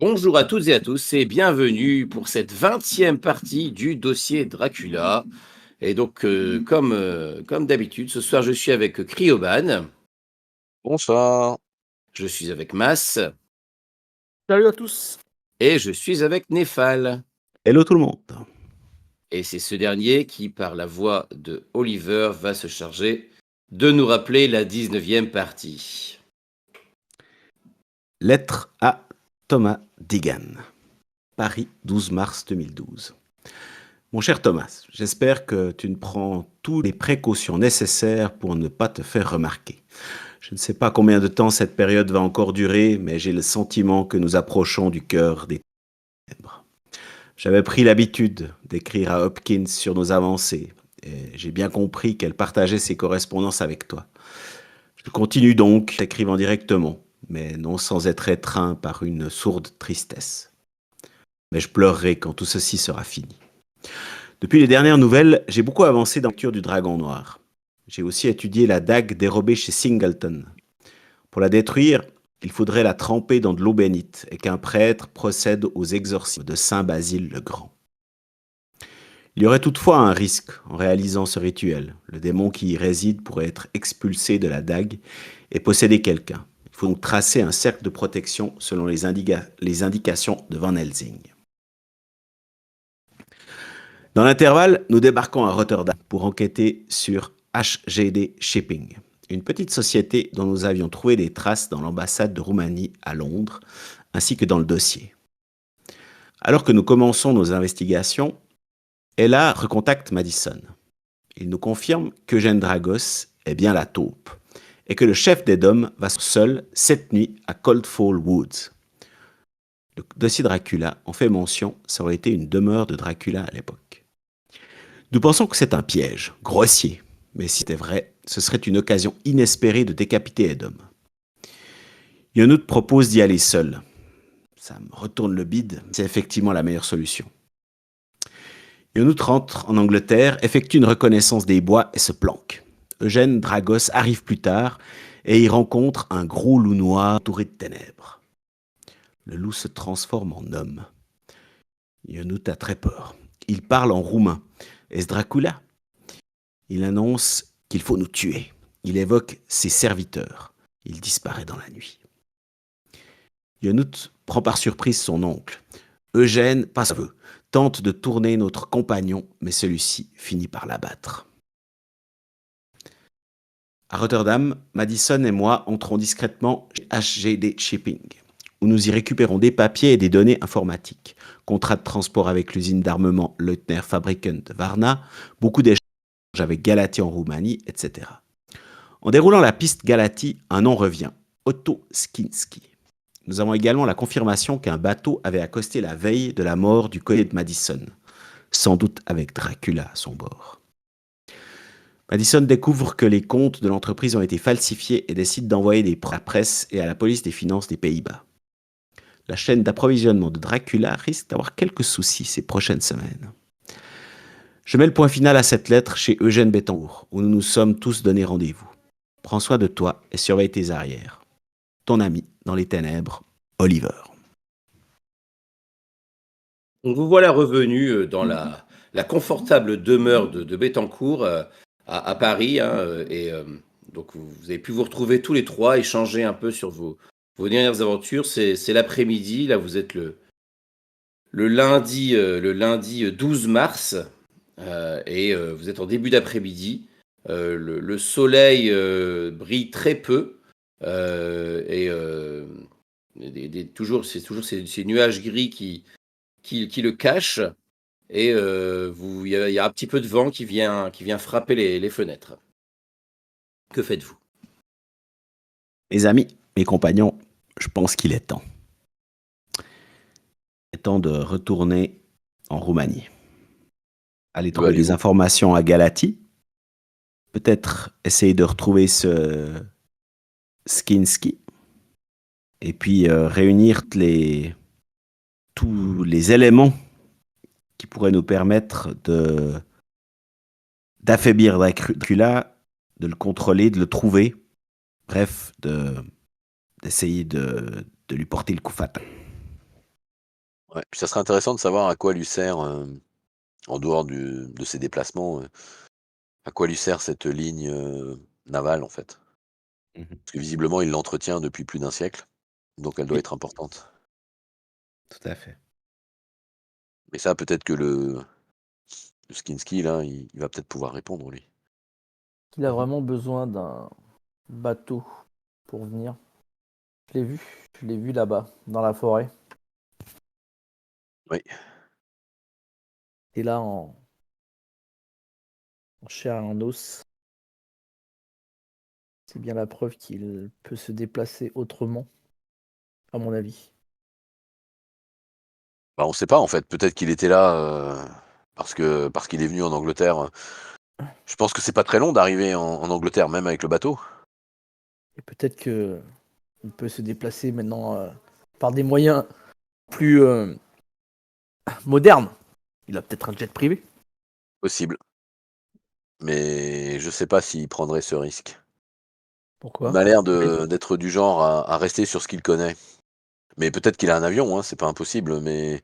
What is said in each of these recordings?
Bonjour à toutes et à tous et bienvenue pour cette 20e partie du dossier Dracula. Et donc, comme d'habitude, ce soir, je suis avec Cryoban, Bonsoir. je suis avec Mas Salut à tous. et je suis avec Néphal. Hello tout le monde. Et c'est ce dernier qui, par la voix de Oliver, va se charger de nous rappeler la 19e partie. Lettre à Thomas Deegan. Paris, 12 mars 2012. Mon cher Thomas, j'espère que tu ne prends toutes les précautions nécessaires pour ne pas te faire remarquer. Je ne sais pas combien de temps cette période va encore durer, mais j'ai le sentiment que nous approchons du cœur des ténèbres. J'avais pris l'habitude d'écrire à Hopkins sur nos avancées, et j'ai bien compris qu'elle partageait ses correspondances avec toi. Je continue donc d'écrivant directement, mais non sans être étreint par une sourde tristesse. Mais je pleurerai quand tout ceci sera fini. Depuis les dernières nouvelles, j'ai beaucoup avancé dans la lecture du Dragon Noir. J'ai aussi étudié la dague dérobée chez Singleton. Pour la détruire, il faudrait la tremper dans de l'eau bénite et qu'un prêtre procède aux exorcismes de Saint Basile le Grand. Il y aurait toutefois un risque en réalisant ce rituel. Le démon qui y réside pourrait être expulsé de la dague et posséder quelqu'un. Il faut donc tracer un cercle de protection selon les indications de Van Helsing. Dans l'intervalle, nous débarquons à Rotterdam pour enquêter sur HGD Shipping, une petite société dont nous avions trouvé des traces dans l'ambassade de Roumanie à Londres, ainsi que dans le dossier. Alors que nous commençons nos investigations, Ella recontacte Madison. Il nous confirme qu'Eugène Dragos est bien la taupe et que le chef des Dômes va seul cette nuit à Coldfall Woods. Le dossier Dracula en fait mention, ça aurait été une demeure de Dracula à l'époque. Nous pensons que c'est un piège, grossier, mais si c'était vrai, ce serait une occasion inespérée de décapiter Edom. Yonut propose d'y aller seul. Ça me retourne le bide, c'est effectivement la meilleure solution. Yonut rentre en Angleterre, effectue une reconnaissance des bois et se planque. Eugène Dragos arrive plus tard et y rencontre un gros loup noir entouré de ténèbres. Le loup se transforme en homme. Yonut a très peur. Il parle en roumain. Est-ce Dracula ? Il annonce qu'il faut nous tuer. Il évoque ses serviteurs. Il disparaît dans la nuit. Yonut prend par surprise son oncle. Eugène passe à eux, tente de tourner notre compagnon, mais celui-ci finit par l'abattre. À Rotterdam, Madison et moi entrons discrètement chez HGD Shipping, où nous y récupérons des papiers et des données informatiques, contrat de transport avec l'usine d'armement Leutner Fabriken de Varna, beaucoup d'échanges avec Galati en Roumanie, etc. En déroulant la piste Galati, un nom revient, Otto Skinski. Nous avons également la confirmation qu'un bateau avait accosté la veille de la mort du collier de Madison, sans doute avec Dracula à son bord. Madison découvre que les comptes de l'entreprise ont été falsifiés et décide d'envoyer des preuves à la presse et à la police des finances des Pays-Bas. La chaîne d'approvisionnement de Dracula risque d'avoir quelques soucis ces prochaines semaines. Je mets le point final à cette lettre chez Eugène Bettencourt, où nous nous sommes tous donné rendez-vous. Prends soin de toi et surveille tes arrières. Ton ami dans les ténèbres, Oliver. Donc vous voilà revenu dans la confortable demeure de Bettencourt à Paris. Donc vous avez pu vous retrouver tous les trois, échanger un peu sur vos dernières aventures. C'est l'après-midi, là vous êtes le lundi 12 mars et vous êtes en début d'après-midi. Le soleil brille très peu toujours ces nuages gris qui le cachent et il y a un petit peu de vent qui vient frapper les fenêtres. Que faites-vous ? Mes amis, mes compagnons, je pense qu'il est temps. Il est temps de retourner en Roumanie. Aller trouver des informations à Galati. Peut-être essayer de retrouver ce Skinski. Et puis réunir tous les éléments qui pourraient nous permettre d'affaiblir Dracula, de le contrôler, de le trouver. Bref, d'essayer de lui porter le coup fatal. Ouais, puis ça serait intéressant de savoir à quoi lui sert, en dehors de ses déplacements, à quoi lui sert cette ligne, navale, en fait. Mhm. Parce que visiblement, il l'entretient depuis plus d'un siècle, donc elle doit Oui, être importante. tout à fait. Mais ça, peut-être que le Skinski, là, il va peut-être pouvoir répondre, lui. Il a Mhm. vraiment besoin d'un bateau pour venir. Je l'ai vu. Je l'ai vu là-bas, dans la forêt. Oui, Et là, en chair et en os. C'est bien la preuve qu'il peut se déplacer autrement, à mon avis. bah, on sait pas, en fait. Peut-être qu'il était là, parce qu'il est venu en Angleterre. Je pense que c'est pas très long d'arriver en Angleterre, même avec le bateau. Et peut-être que il peut se déplacer maintenant par des moyens plus modernes. Il a peut-être un jet privé. Possible. Mais je sais pas s'il prendrait ce risque. Il Pourquoi? m'a l'air d'être du genre à rester sur ce qu'il connaît. Mais peut-être qu'il a un avion, hein, c'est pas impossible, mais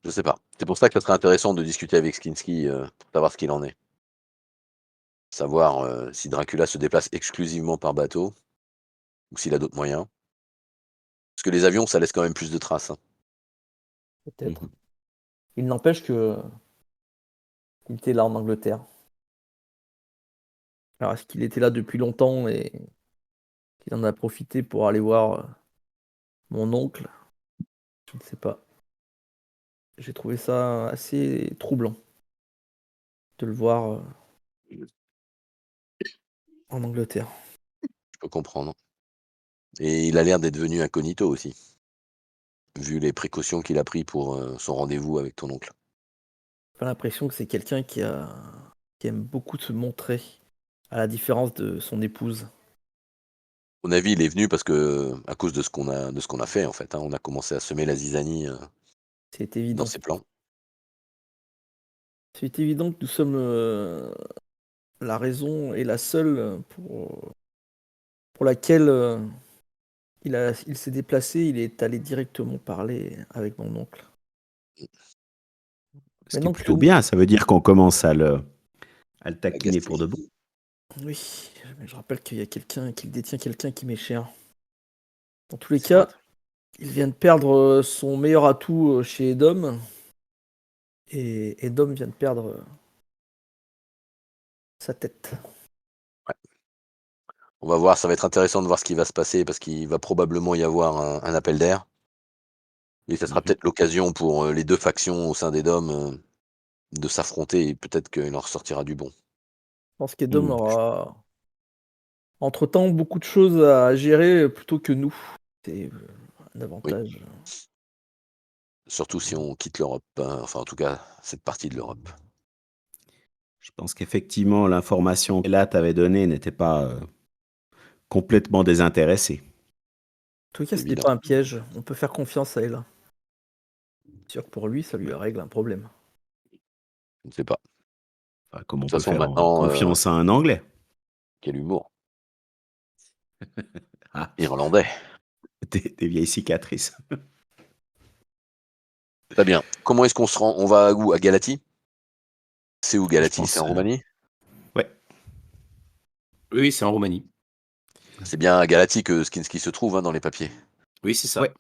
je sais pas. C'est pour ça que ça serait intéressant de discuter avec Skinski, pour savoir ce qu'il en est. Savoir, si Dracula se déplace exclusivement par bateau ou s'il a d'autres moyens. Parce que les avions, ça laisse quand même plus de traces, hein. Peut-être. Mhm. Il n'empêche que il était là en Angleterre. Alors est-ce qu'il était là depuis longtemps et qu'il en a profité pour aller voir mon oncle? Je ne sais pas. J'ai trouvé ça assez troublant de le voir en Angleterre. Je peux comprendre. Et il a l'air d'être venu incognito aussi, vu les précautions qu'il a pris pour, son rendez-vous avec ton oncle. J'ai l'impression que c'est quelqu'un qui aime beaucoup se montrer, à la différence de son épouse. À mon avis, il est venu parce que à cause de ce qu'on a fait, en fait, hein. On a commencé à semer la zizanie, C'est dans évident. ses plans. C'est évident que nous sommes la raison et la seule pour laquelle il s'est déplacé, il est allé directement parler avec mon oncle. Ce qui est Maintenant que plutôt bien, ça veut dire qu'on commence à le taquiner Agacé. pour de bon. oui, mais je rappelle qu'il y a quelqu'un, qu'il détient quelqu'un qui m'est cher. Dans tous les C'est vrai. cas, il vient de perdre son meilleur atout chez Edom, et Edom vient de perdre sa tête. Ouais. On va voir, ça va être intéressant de voir ce qui va se passer parce qu'il va probablement y avoir un appel d'air et ça sera Mhm. peut-être l'occasion pour, les 2 factions au sein des DOM, de s'affronter et peut-être qu'il en ressortira du bon. Je pense qu'Edom Mhm. aura, entre-temps, beaucoup de choses à gérer plutôt que nous. C'est un Oui, avantage. surtout si on quitte l'Europe, hein, enfin en tout cas cette partie de l'Europe. Je pense qu'effectivement, l'information que là t'avait donnée n'était pas complètement désintéressée. En tout cas, C'est c'était évident. pas un piège. On peut faire confiance à Ella. C'est sûr que pour lui, ça lui Ouais. règle un problème. Je ne sais pas. Enfin, comme De on toute peut façon faire maintenant, confiance à un Anglais. quel humour. Ah, Irlandais. des vieilles cicatrices. Très bien. Comment est-ce qu'on se rend? On va où? À Galatie? C'est où Je Galatie? C'est pense. en Roumanie? Ouais. Oui, c'est en Roumanie. C'est bien à Galatie que Skinski se trouve, hein, dans les papiers. Oui, c'est ça. Ouais.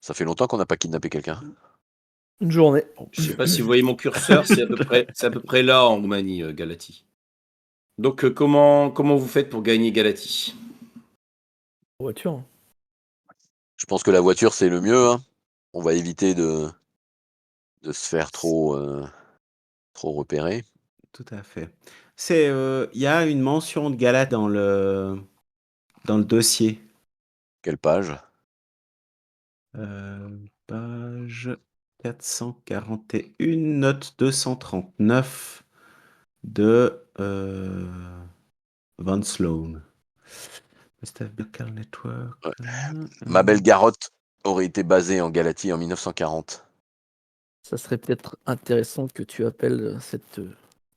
Ça fait longtemps qu'on n'a pas kidnappé quelqu'un. Une journée. Je sais pas si vous voyez mon curseur, c'est à peu près là en Roumanie, Galatie. Donc, comment vous faites pour gagner Galatie? Voiture. Je pense que la voiture, c'est le mieux, hein. On va éviter de se faire trop repérer. Tout à fait. Il y a une mention de Galate dans le dossier. Quelle page? Page 441, note 239 de Van Sloan. West Local Network. Ouais. Ma belle Garotte aurait été basée en Galatie en 1940. Ça serait peut-être intéressant que tu appelles cette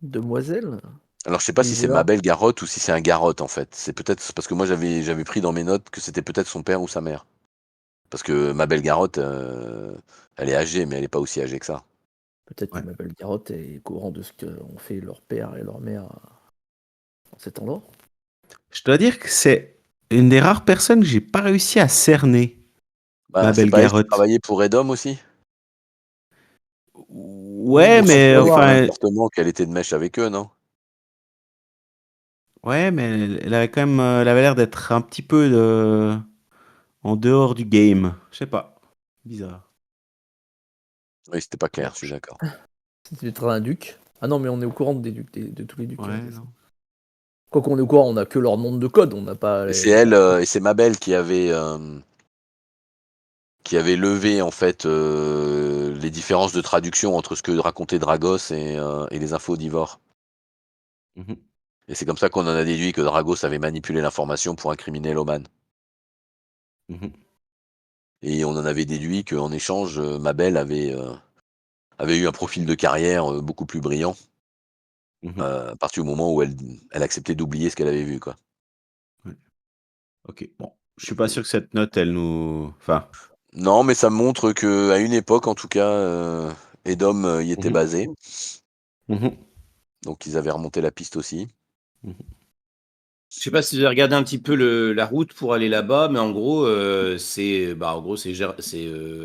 demoiselle, Alors je sais pas si c'est ma Lisela. belle Garotte ou si c'est un Garotte en fait. C'est peut-être parce que moi j'avais pris dans mes notes que c'était peut-être son père ou sa mère. Parce que ma belle Garotte, elle est âgée, mais elle est pas aussi âgée que ça. Peut-être Ouais. que ma belle Garotte est au courant de ce qu'ont fait leur père et leur mère en ces temps-là. Je dois dire que c'est une des rares personnes que j'ai pas réussi à cerner, ma Bah, c'est belle pas elle qui Garotte. travaillait pour Edom aussi? Ouais, mais On c'est mais sentait pas quand même enfin, fortement qu'elle était de mèche avec eux, non? ouais, mais elle avait quand même, elle avait l'air d'être un petit peu en dehors du game. Je sais pas. Bizarre. Oui, c'était pas clair, Non, je suis d'accord. c'était un duc. Ah non, mais on est au courant des ducs, de tous les ducs. Ouais, non. Quoi qu'on est au courant, on a que leur nom de code, on n'a pas Et les... c'est elle, et c'est ma belle qui avait levé en fait les différences de traduction entre ce que racontait Dragos et les infos d'Ivor. Mhm, Et c'est comme ça qu'on en a déduit que Dragos avait manipulé l'information pour incriminer Loman. mhm, Et on en avait déduit qu'en échange, ma belle avait eu un profil de carrière beaucoup plus brillant mhm. à partir du moment où elle acceptait d'oublier ce qu'elle avait vu, quoi. Ouais. Ok, bon. Je suis pas sûr que cette note, elle nous. Enfin. Non, mais ça montre que à une époque, en tout cas, Edom y était Mhm, basé, mhm, donc ils avaient remonté la piste aussi. mhm. Je sais pas si vous avez regardé un petit peu la route pour aller là-bas, mais en gros, c'est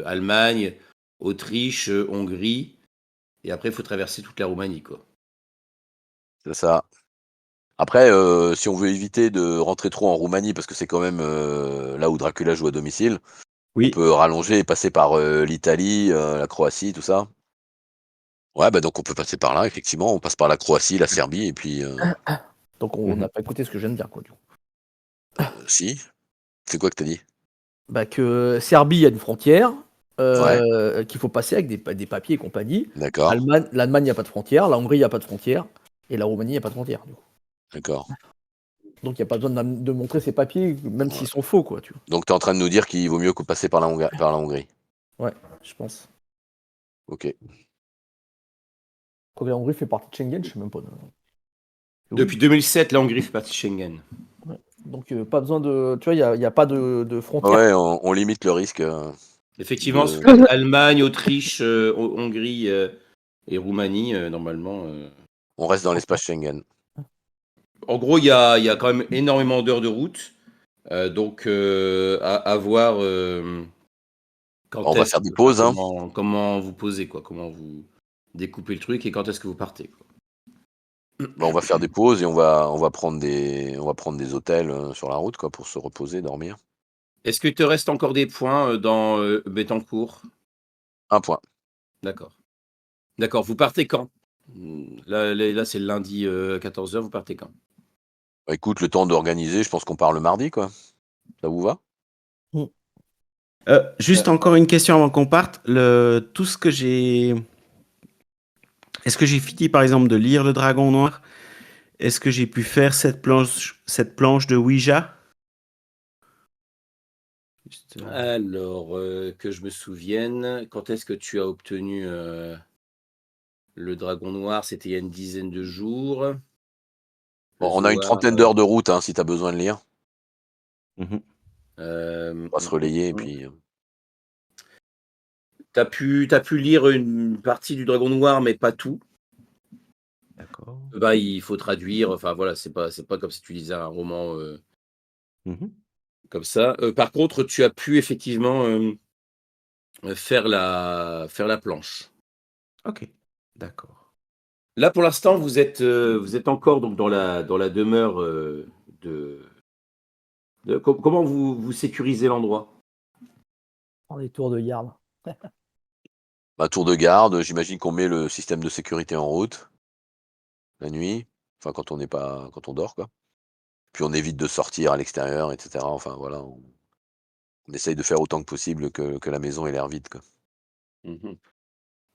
Allemagne, Autriche, Hongrie, et après, il faut traverser toute la Roumanie, quoi. C'est ça. Après, si on veut éviter de rentrer trop en Roumanie, parce que c'est quand même là où Dracula joue à domicile, on Oui. peut rallonger et passer par l'Italie, la Croatie, tout ça. Ouais, bah donc on peut passer par là, effectivement. On passe par la Croatie, la Serbie, et puis Donc on Mhm. n'a pas écouté ce que je viens de dire, quoi, du coup. si. C'est quoi que t'as dit? Bah que Serbie, il y a une frontière Ouais, qu'il faut passer avec des papiers et compagnie. d'accord, L'Allemagne, il n'y a pas de frontière. La Hongrie, il n'y a pas de frontière. Et la Roumanie, il n'y a pas de frontière, du coup. d'accord. Donc il n'y a pas besoin de montrer ses papiers, même Ouais. s'ils sont faux, quoi, tu vois. Donc t'es en train de nous dire qu'il vaut mieux que passer par par la Hongrie. Ouais, je pense. Ok. Quand la Hongrie fait partie de Schengen, je sais même pas. Oui. Depuis 2007, la Hongrie fait partie de Schengen. Ouais. Donc pas besoin de... Tu vois, il n'y a pas de frontière. Ouais, on limite le risque Effectivement, de. Allemagne, Autriche, Hongrie et Roumanie, normalement. On reste dans l'espace Schengen. En gros, il y a quand même énormément d'heures de route. Donc, à voir Bon, quand on va est-ce, faire des enfin, pauses, hein. comment vous posez, quoi, comment vous découpez le truc et quand est-ce que vous partez, quoi. Bon, on va faire des pauses et on va prendre des hôtels sur la route, quoi, pour se reposer, dormir. Est-ce qu'il te reste encore des points dans Bettencourt? Un point. D'accord. D'accord. Vous partez quand? Là, c'est le lundi 14h. Vous partez quand? Bah, écoute, le temps d'organiser, je pense qu'on part le mardi, quoi. Ça vous va? Juste encore une question avant qu'on parte. Tout ce que j'ai. Est-ce que j'ai fini, par exemple, de lire Le Dragon Noir? Est-ce que j'ai pu faire cette planche de Ouija? Juste, Alors, que je me souvienne, quand est-ce que tu as obtenu le dragon noir? C'était il y a une dizaine de jours. Bon, Le on a une Zohar. trentaine d'heures de route, hein, si t'as besoin de lire. mhm, On va se relayer et puis. T'as pu lire une partie du dragon noir, mais pas tout. D'accord. Bah, il faut traduire. Enfin, voilà, c'est pas comme si tu lisais un roman Mhm. comme ça. Par contre, tu as pu effectivement faire la planche. Ok. D'accord. Là, pour l'instant, vous êtes encore donc dans la demeure comment vous sécurisez l'endroit? Prends des tours de garde. Bah, tour de garde, j'imagine qu'on met le système de sécurité en route la nuit. Enfin, quand on dort, quoi. Puis on évite de sortir à l'extérieur, etc. Enfin, voilà. On essaye de faire autant que possible que la maison ait l'air vide, quoi. Mhm.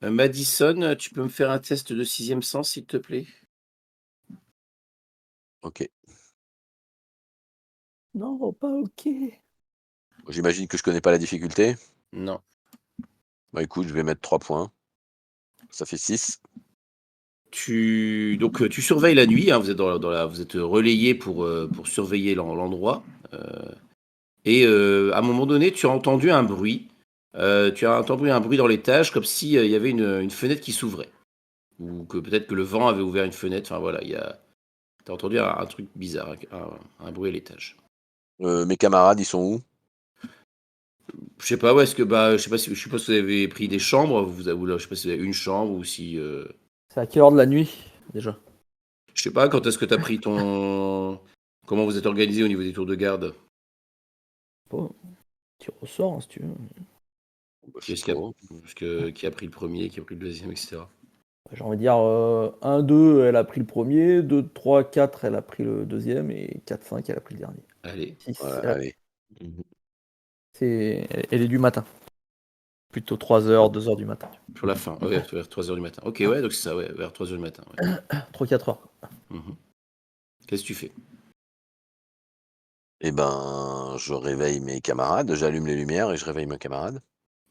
Madison, tu peux me faire un test de sixième sens, s'il te plaît? Ok. Non, pas ok. J'imagine que je connais pas la difficulté. Non. Bah écoute, je vais mettre 3 points. Ça fait 6. Donc, tu surveilles la nuit, hein, vous êtes relayé pour surveiller l'endroit. euh, et à un moment donné, tu as entendu un bruit. Tu as entendu un bruit dans l'étage, comme si il y avait une fenêtre qui s'ouvrait, ou que peut-être que le vent avait ouvert une fenêtre. Enfin voilà, t'as entendu un truc bizarre, un bruit à l'étage. Mes camarades, ils sont où? Je sais pas, ouais, est-ce que je sais pas si vous avez pris des chambres, ou là, je sais pas si vous avez une chambre ou si C'est à quelle heure de la nuit, déjà? je sais pas quand est-ce que tu as pris ton comment vous êtes organisé au niveau des tours de garde? Bon, tu ressors, hein, si tu veux. Bah, Qui je sais est-ce qui a, pas. qui a pris le premier, qui a pris le deuxième, etc. J'ai envie de dire 1, 2, elle a pris le premier, 2, 3, 4, elle a pris le deuxième, et 4, 5, elle a pris le dernier. Allez, 6, Ouais, allez. elle est du matin. Plutôt 3h, 2h du matin. pour la fin, ouais, vers 3 heures du matin. Ok, ouais, donc c'est ça, ouais, vers 3 heures du matin. Ouais. 3-4 heures. Mhm. Qu'est-ce que tu fais? Eh ben, je réveille mes camarades, j'allume les lumières et je réveille mes camarades.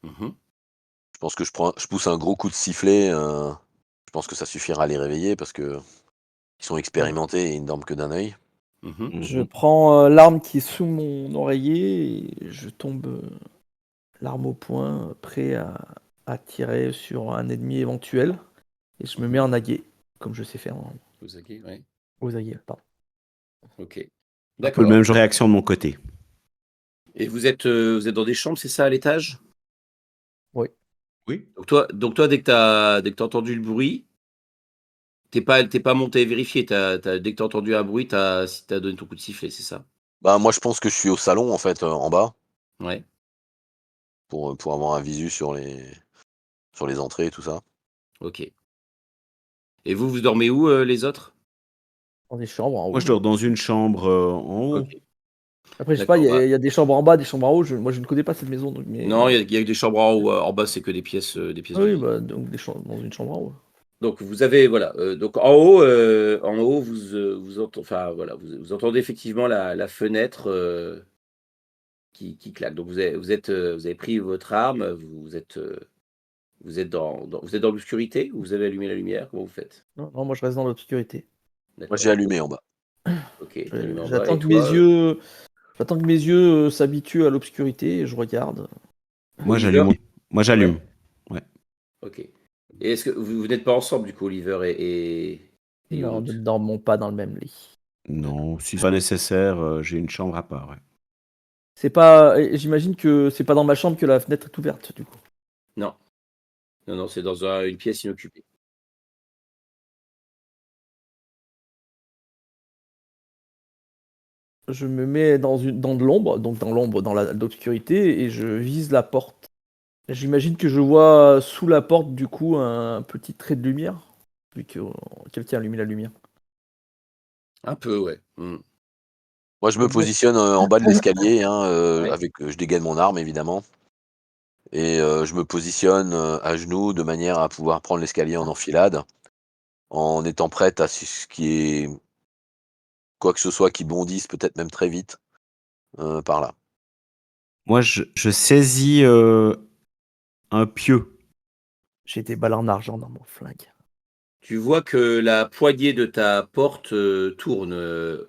Mhm. Je pense que je pousse un gros coup de sifflet, je pense que ça suffira à les réveiller parce qu'ils sont expérimentés et ils ne dorment que d'un œil. Mhm. Je prends l'arme qui est sous mon oreiller et je tombe l'arme au poing, prêt à tirer sur un ennemi éventuel. Et je me mets en aguet, comme je sais faire Vous aguets, ouais. aux aguets. Pardon. Ok. Un peu le D'accord. même genre de réaction de mon côté. Et vous êtes dans des chambres, c'est ça, à l'étage? Oui. Oui. Donc toi, dès que t'as entendu le bruit, t'es pas monté vérifier. Dès que t'as entendu un bruit, t'as donné ton coup de sifflet, c'est ça? Bah, moi, je pense que je suis au salon, en fait, en bas, Ouais. pour avoir un visu sur les entrées et tout ça. Ok. Et vous dormez où, les autres? Dans des chambres en Moi, haut. je dors dans une chambre en haut. Ok. Après, je sais pas, D'accord. il y a des chambres en bas, des chambres en haut. Moi, je ne connais pas cette maison. Donc, mais... Non, il y a que des chambres en haut. En bas, c'est que des pièces Ah de oui, vie. bah, donc dans une chambre en haut. Donc vous avez voilà. Donc en haut, enfin voilà, vous entendez effectivement la fenêtre qui claque. Donc vous avez pris votre arme. Vous êtes dans l'obscurité ou vous avez allumé la lumière? Comment vous faites? Non, non, moi, je reste dans l'obscurité. Moi, j'ai D'accord. allumé en bas. Ok. T'as allumé en bas. J'attends Et que mes toi, yeux, j'attends que mes yeux s'habituent à l'obscurité et je regarde. Moi, Oliver? j'allume. Moi, Ouais. j'allume. Ouais. Ok. Et est-ce que vous n'êtes pas ensemble du coup, Oliver et Non, nous Younout? ne dormons pas dans le même lit. Non, si c'est pas nécessaire, j'ai une chambre à part. Ouais. C'est pas. J'imagine que c'est pas dans ma chambre que la fenêtre est ouverte, du coup. Non. Non, non, c'est dans une pièce inoccupée. Je me mets dans de l'ombre, donc dans l'ombre, dans l'obscurité, et je vise la porte. J'imagine que je vois sous la porte, du coup, un petit trait de lumière, vu que quelqu'un a allumé la lumière. Un peu, ouais. Mm. Moi, je me positionne, en bas de l'escalier, hein, Ouais. je dégaine mon arme, évidemment et je me positionne, à genoux de manière à pouvoir prendre l'escalier en enfilade, en étant prête à ce qui est quoi que ce soit qui bondisse, peut-être même très vite, par là. Moi, je saisis un pieu. J'ai des balles en argent dans mon flingue. Tu vois que la poignée de ta porte tourne,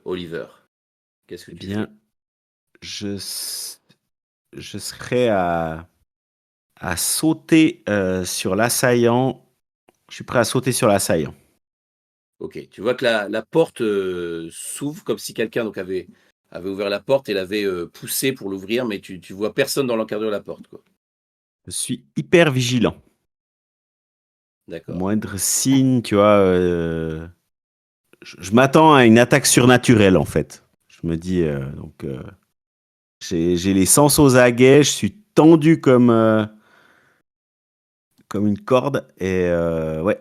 Oliver. Qu'est-ce que Eh tu fais? bien, je, s- je serais à sauter sur l'assaillant. Je suis prêt à sauter sur l'assaillant. Ok, tu vois que la porte s'ouvre comme si quelqu'un donc avait ouvert la porte et l'avait poussée pour l'ouvrir, mais tu vois personne dans l'encadrure de la porte, quoi. Je suis hyper vigilant. D'accord. Moindre signe, tu vois, je m'attends à une attaque surnaturelle en fait. Je me dis, j'ai les sens aux aguets, je suis tendu comme une corde et ouais,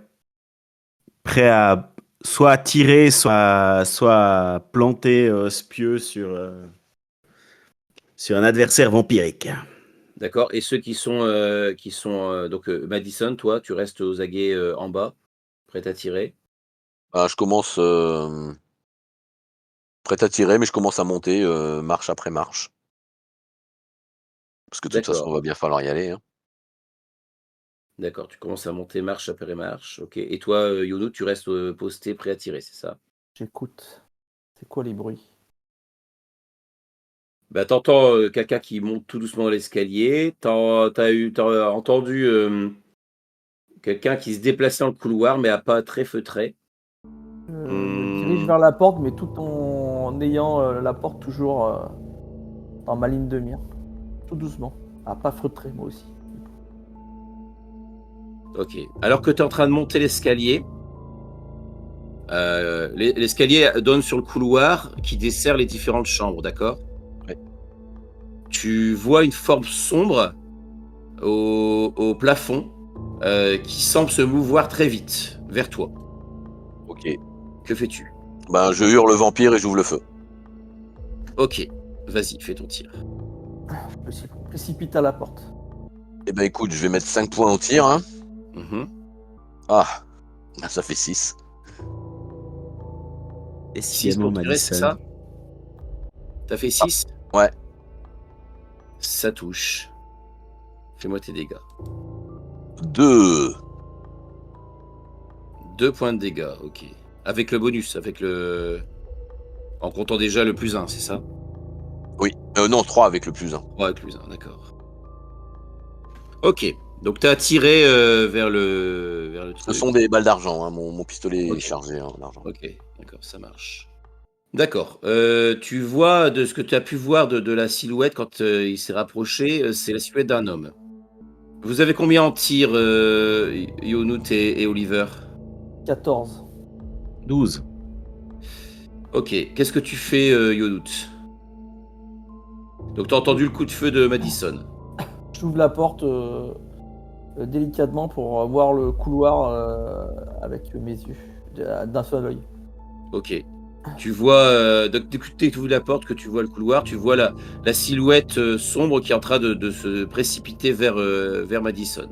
prêt à soit tirer, soit à planter ce pieu sur un adversaire vampirique. D'accord. Et ceux qui sont donc Madison, toi, tu restes aux aguets en bas, prêt à tirer. Bah, je commence, prêt à tirer, mais je commence à monter, marche après marche. Parce que de toute façon, D'accord. il va bien falloir y aller, hein. D'accord. Tu commences à monter marche après marche. Ok. Et toi, Yono, tu restes posté, prêt à tirer, c'est ça? J'écoute. C'est quoi les bruits? Bah, t'entends quelqu'un qui monte tout doucement dans l'escalier. T'as entendu quelqu'un qui se déplaçait dans le couloir, mais à pas très feutré. Je me dirige vers la porte, mais tout en ayant la porte toujours dans ma ligne de mire. Tout doucement. À pas freutrer, moi aussi. Ok. Alors que tu es en train de monter l'escalier, l'escalier donne sur le couloir qui dessert les différentes chambres, d'accord? Ouais. Tu vois une forme sombre au plafond qui semble se mouvoir très vite vers toi. Ok. Que fais-tu? Ben, je hurle vampire et j'ouvre le feu. Ok, vas-y, fais ton tir. Je me précipite à la porte. Eh ben écoute, je vais mettre 5 points au tir. Hein. Mhm. Ah, ça fait 6. Décidément, pour tirer, c'est Madison. ça? T'as fait 6? Ouais. Ça touche. Fais-moi tes dégâts. 2. 2 points de dégâts, ok. Avec le bonus, en comptant déjà le plus 1, c'est ça? Oui. Non, 3 avec le plus 1. 3 avec plus 1, d'accord. Ok, donc tu as tiré vers le Ce truc. sont des balles d'argent. Hein. Mon pistolet Ok. est chargé en argent. Ok, d'accord, ça marche. D'accord. Tu vois, de ce que tu as pu voir de la silhouette quand il s'est rapproché, c'est la silhouette d'un homme. Vous avez combien en tir, Yonut et Oliver? 14. 12. Ok, qu'est-ce que tu fais, Yonut? Donc tu as entendu le coup de feu de Madison. J'ouvre la porte délicatement pour voir le couloir avec mes yeux, d'un seul œil. Ok. Tu vois, dès que tu ouvres la porte, que tu vois le couloir, tu vois la silhouette sombre qui est en train de se précipiter vers Madison.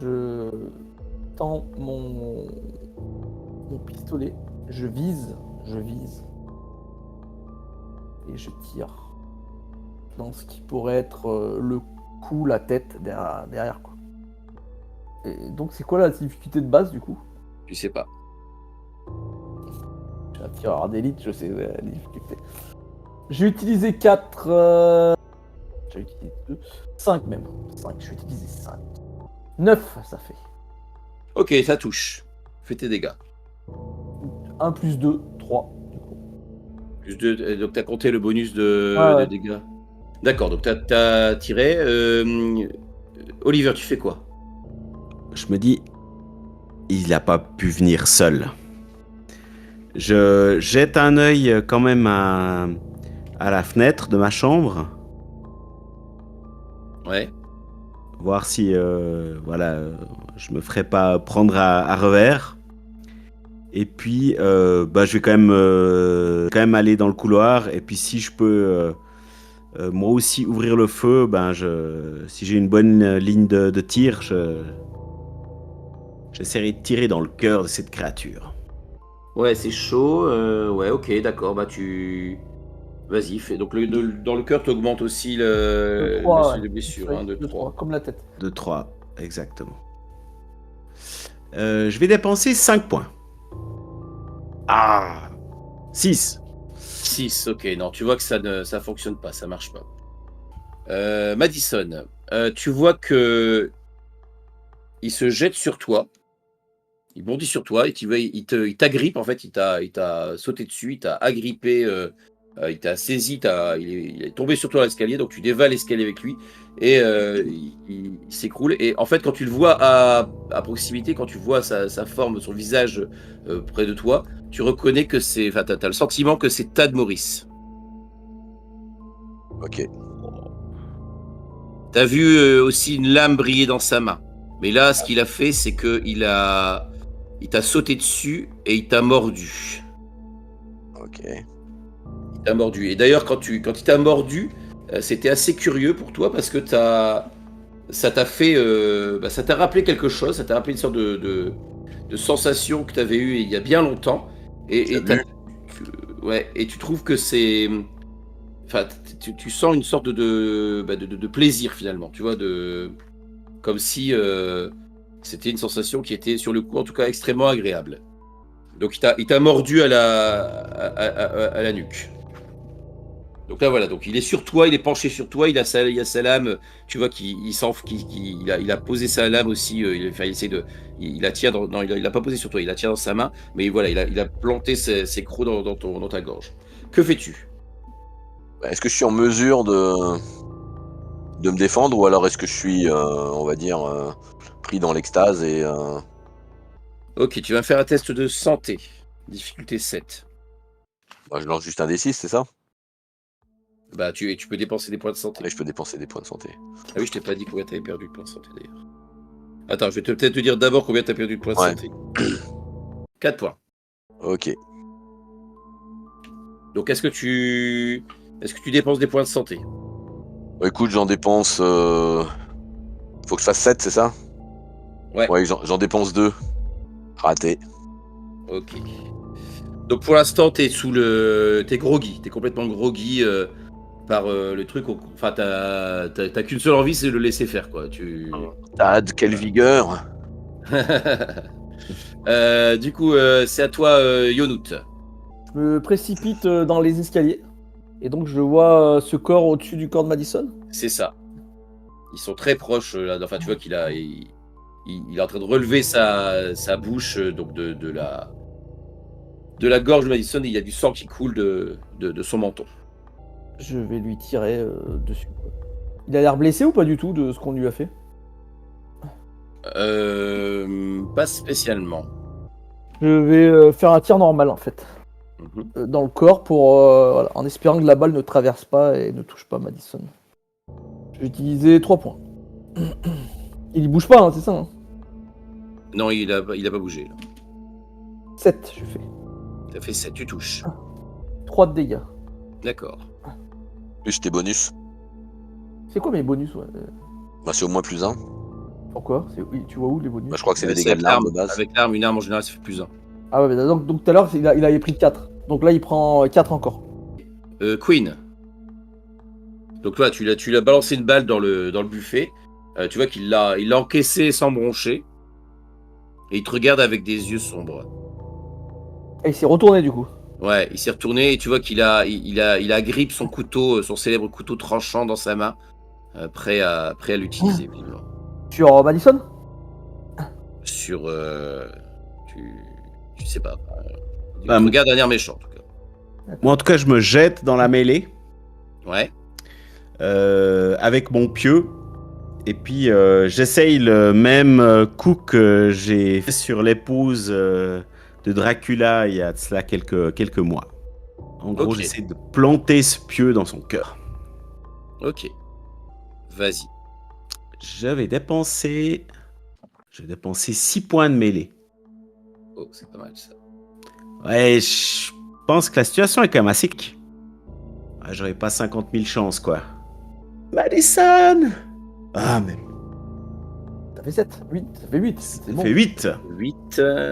Je tends mon pistolet, je vise, et je tire dans ce qui pourrait être le cou, la tête derrière quoi. Et donc c'est quoi la difficulté de base du coup? Tu sais pas. Je suis un tireur d'élite, je sais la difficulté. J'ai utilisé 4. J'ai utilisé 2. 5 même. 5, je vais utiliser 5. 9 ça fait. Ok, ça touche. Fais tes dégâts. 1 plus 2, 3 du coup. Plus 2, donc tu as compté le bonus de Ouais. dégâts. D'accord, donc tu as tiré. Oliver, tu fais quoi? Je me dis, il n'a pas pu venir seul. Je jette un œil quand même à la fenêtre de ma chambre, Ouais. voir si je me ferais pas prendre à revers. Et puis, je vais quand même aller dans le couloir. Et puis, si je peux moi aussi ouvrir le feu, si j'ai une bonne ligne de tir, j'essaierai de tirer dans le cœur de cette créature. Ouais, c'est chaud. Ouais, ok, d'accord. Bah vas-y, fais. Donc dans le cœur, tu augmentes aussi De le 3, seuil ouais. de blessure, hein, de 3. comme la tête. De 3, exactement. Je vais dépenser 5 points. Ah 6. 6, ok. Non, tu vois que ça fonctionne pas, ça marche pas. Madison, tu vois que il se jette sur toi. Il bondit sur toi et il t'agrippe. En fait, il t'a sauté dessus, il t'a agrippé, il t'a saisi, il est tombé sur toi à l'escalier. Donc tu dévales l'escalier avec lui et il s'écroule. Et en fait, quand tu le vois à proximité, quand tu vois sa forme, son visage près de toi, tu reconnais que c'est. Enfin, t'as le sentiment que c'est Tad Morris. Ok. T'as vu aussi une lame briller dans sa main. Mais là, ce qu'il a fait, c'est que il t'a sauté dessus et il t'a mordu. Ok. Il t'a mordu. Et d'ailleurs, quand il t'a mordu, c'était assez curieux pour toi parce que ça t'a fait, ça t'a rappelé quelque chose. Ça t'a rappelé une sorte de sensation que tu avais eue il y a bien longtemps. Et tu trouves que c'est, enfin, tu sens une sorte de plaisir finalement. Tu vois, comme si c'était une sensation qui était sur le coup, en tout cas, extrêmement agréable. Donc il t'a mordu à la nuque. Donc là, voilà, donc il est sur toi, il est penché sur toi, il a sa lame, tu vois qu'il a posé sa lame aussi, il essaie il la tient non, il l'a pas posé sur toi, il la tient dans sa main, mais voilà, il a planté ses crocs dans ta gorge. Que fais-tu? Est-ce que je suis en mesure de me défendre ou alors est-ce que je suis, on va dire, pris dans l'extase et Ok, tu vas me faire un test de santé, difficulté 7. bah, je lance juste un D6, c'est ça? Bah, tu peux dépenser des points de santé. Et je peux dépenser des points de santé. Ah oui, je t'ai pas dit combien t'avais perdu de points de santé d'ailleurs. Attends, je vais peut-être te dire d'abord combien t'as perdu de points de Ouais. santé. 4 points. Ok. Donc est-ce que tu dépenses des points de santé? Bah, écoute, j'en dépense. Faut que je fasse 7, c'est ça? Ouais. Ouais, j'en dépense 2. Raté. Ok. Donc pour l'instant, t'es groggy, t'es complètement groggy par le truc. Enfin, t'as qu'une seule envie, c'est de le laisser faire, quoi. Tad, quelle vigueur! Du coup, c'est à toi, Yonout. Je me précipite dans les escaliers. Et donc je vois ce corps au-dessus du corps de Madison. C'est ça. Ils sont très proches là. Enfin, tu vois qu'il il est en train de relever sa bouche donc de la gorge de Madison. Il y a du sang qui coule de son menton. Je vais lui tirer dessus. Il a l'air blessé ou pas du tout de ce qu'on lui a fait? Pas spécialement. Je vais faire un tir normal en fait. Dans le corps pour voilà, en espérant que la balle ne traverse pas et ne touche pas Madison. Je vais utiliser 3 points. Il bouge pas, hein, c'est ça hein? Non, il a pas bougé. Là. 7, je fais. Ça fait 7, tu touches. 3 de dégâts. D'accord. Plus tes bonus. C'est quoi mes bonus ouais Bah, c'est au moins plus 1. Pourquoi oui, tu vois où les bonus? Bah, je crois que c'est les C'est dégâts de l'arme de l'arme. base. Avec l'arme, une arme en général, ça fait plus 1. Ah ouais, donc tout à l'heure il avait pris 4. Donc là il prend 4 encore. Queen. Donc toi, tu l'as balancé une balle dans le buffet. Tu vois qu'il l'a encaissé sans broncher. Et il te regarde avec des yeux sombres. Et il s'est retourné du coup. Ouais, il s'est retourné et tu vois qu'il agrippe son couteau, son célèbre couteau tranchant dans sa main, prêt à l'utiliser. Évidemment. Sur Madison? Sur, tu sais pas. Il Bah, te regarde d'un air méchant en tout cas. Moi, en tout cas, je me jette dans la mêlée Ouais. avec mon pieu. Et puis, j'essaye le même coup que j'ai fait sur l'épouse de Dracula il y a de cela quelques mois. En gros, Ok. j'essaie de planter ce pieu dans son cœur. Ok. Vas-y. Je vais dépenser 6 points de mêlée. Oh, c'est pas mal ça. Ouais, je pense que la situation est quand même assez... Ah, j'aurais pas 50 000 chances, quoi. Madison! Ah, mais Ça fait 7, 8, ça fait 8. ça C'est bon. fait 8. 8,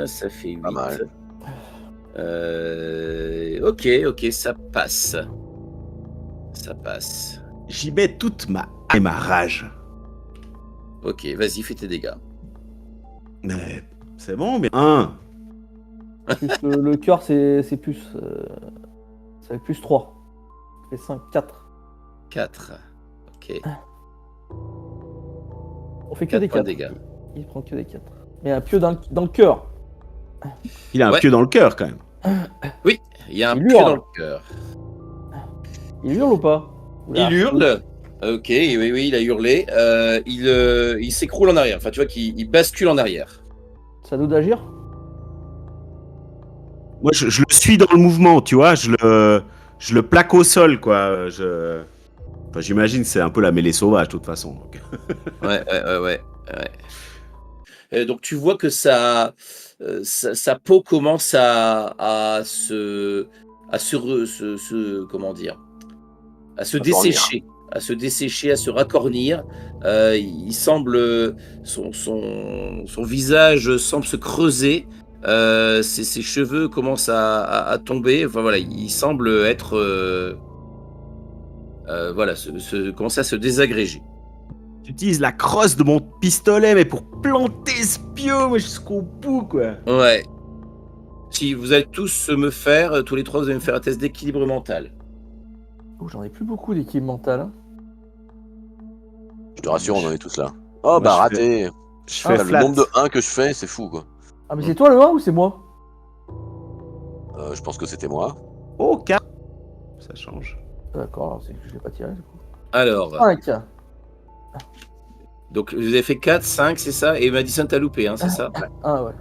ça fait 8. Pas mal. Ok, ça passe. Ça passe. J'y mets toute ma haine et ma rage. Ok, vas-y, fais tes dégâts. Mais c'est bon, mais... 1. Plus le cœur c'est plus. Ça fait plus 3. Ça fait 5, 4. 4. Ok. On fait que 4 des points 4. de dégâts. Il prend que des 4. Mais un pieu dans le cœur. Il a un Ouais. pieu dans le cœur, quand même. Il y a un Il pieu hurle. dans le cœur. Il hurle ou pas? Oula. Il hurle. Ok, oui, il a hurlé. Il s'écroule en arrière. Enfin, tu vois qu'il bascule en arrière. Ça doit d'agir? Moi, je le suis dans le mouvement, tu vois. Je le plaque au sol, quoi. Enfin, j'imagine que c'est un peu la mêlée sauvage, de toute façon. Donc. Ouais. Donc tu vois que sa peau commence à se comment dire, à se dessécher, à se racornir. Il semble son visage semble se creuser. Ses cheveux commencent à tomber. Enfin voilà, il semble être voilà, commencer à se désagréger. J'utilise la crosse de mon pistolet, mais pour planter ce pieu, mais jusqu'au bout, quoi. Ouais. Si vous allez tous me faire, tous les trois, vous allez me faire un test d'équilibre mental. Oh, j'en ai plus beaucoup d'équipe mentale. Hein. Je te rassure, on en est tous là. Oh Moi, bah je raté. Je fais Le flat. nombre de 1 que je fais, c'est fou quoi. Ah, mais c'est toi le 1 ou c'est moi? Je pense que c'était moi. Oh, 4. Ça change. D'accord, alors c'est que je l'ai pas tiré du coup. Alors, 5. donc vous avez fait 4, 5, c'est ça? Et Madison, t'as loupé, hein, c'est ça? Ah ouais.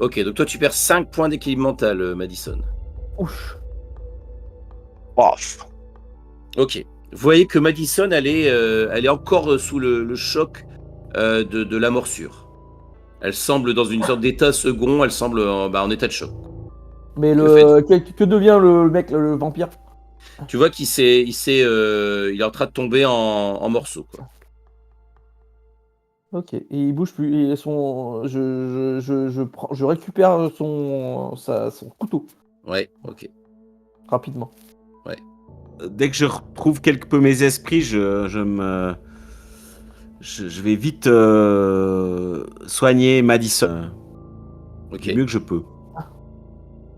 Ok, donc toi, tu perds 5 points d'équilibre mental, Madison. Ouch. Oh, Ok. Vous voyez que Madison, elle est encore sous le choc de la morsure. Elle semble dans une sorte d'état second, elle semble en état de choc. Mais Que que devient le mec, le vampire? Tu vois qu'il il est en train de tomber en morceaux, quoi. Ok, et il bouge plus. Et je récupère son couteau Ouais, ok. rapidement. Dès que je retrouve quelque peu mes esprits, je vais vite soigner Madison Ok, du mieux que je peux.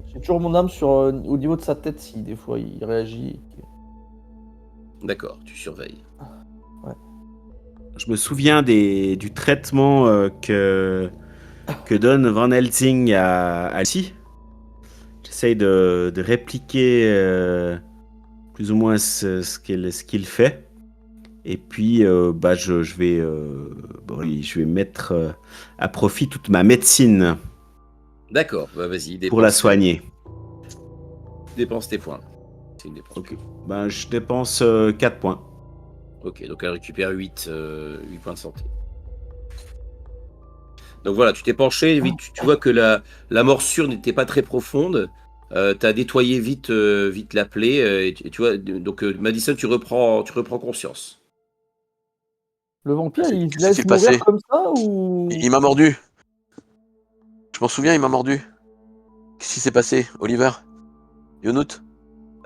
J'ai toujours mon âme au niveau de sa tête si des fois il réagit. d'accord, tu surveilles. Je me souviens du traitement que donne Van Helsing à Lucie. J'essaye de répliquer plus ou moins ce qu'il fait. Et puis, je vais mettre à profit toute ma médecine D'accord, bah vas-y, pour la soigner. dépense tes points. C'est une dépense. Ok. Je dépense 4 points. Ok, donc elle récupère 8 points de santé. Donc voilà, tu t'es penché, vite, tu vois que la morsure n'était pas très profonde. Tu as nettoyé vite la plaie. Et tu vois, donc Madison, tu reprends conscience. Le vampire, il se Qu'est-ce qui laisse s'est mourir passé? comme ça ou... Il m'a mordu. Je m'en souviens, il m'a mordu. Qu'est-ce qui s'est passé, Oliver? Yonut?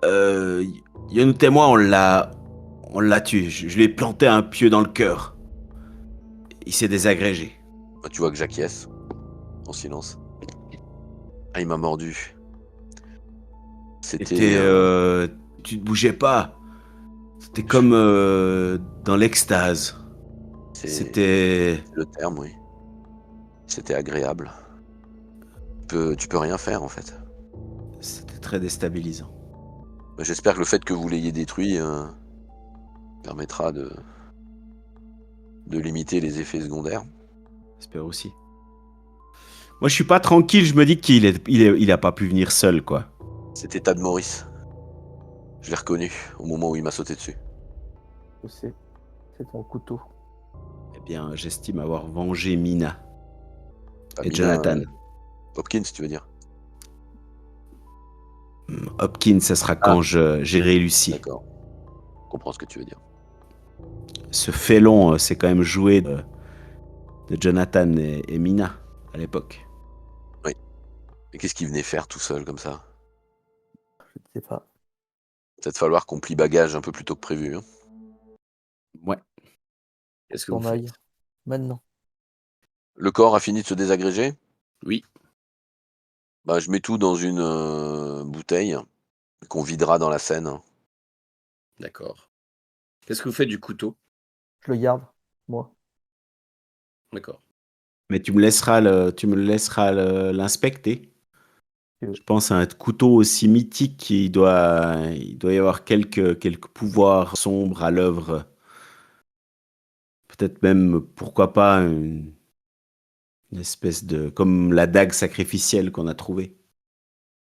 Yonut et moi, on l'a tué. Je lui ai planté un pieu dans le cœur. Il s'est désagrégé. Bah, tu vois que j'acquiesce, en silence. Ah, il m'a mordu. C'était... Tu te bougeais pas. C'était comme dans l'extase. C'était... le terme, oui. C'était agréable. Tu peux rien faire, en fait. C'était très déstabilisant. Bah, j'espère que le fait que vous l'ayez détruit permettra de limiter les effets secondaires. J'espère aussi. Moi, je suis pas tranquille. Je me dis qu'il a pas pu venir seul, quoi. C'était Tad Maurice. Je l'ai reconnu au moment où il m'a sauté dessus. Je sais, c'est ton couteau. Eh bien, j'estime avoir vengé Mina Ah, et Mina, Jonathan. Hopkins, tu veux dire? Hopkins, ça sera quand j'ai réussi. D'accord. Je comprends ce que tu veux dire. Ce félon, c'est quand même joué de Jonathan et Mina à l'époque. Oui. Mais qu'est-ce qu'il venait faire tout seul comme ça? Je ne sais pas. Peut-être falloir qu'on plie bagage un peu plus tôt que prévu. Hein. Ouais. Qu'est-ce que vous T'en ailles. faites? Maintenant. Le corps a fini de se désagréger? Oui, Bah, je mets tout dans une bouteille qu'on videra dans la Seine. d'accord. Qu'est-ce que vous faites du couteau? Je le garde, moi. D'accord. Mais tu me laisseras l'inspecter. Tu veux. Je pense à un couteau aussi mythique, il doit y avoir quelques pouvoirs sombres à l'œuvre. Peut-être même, pourquoi pas, une espèce de... comme la dague sacrificielle qu'on a trouvée.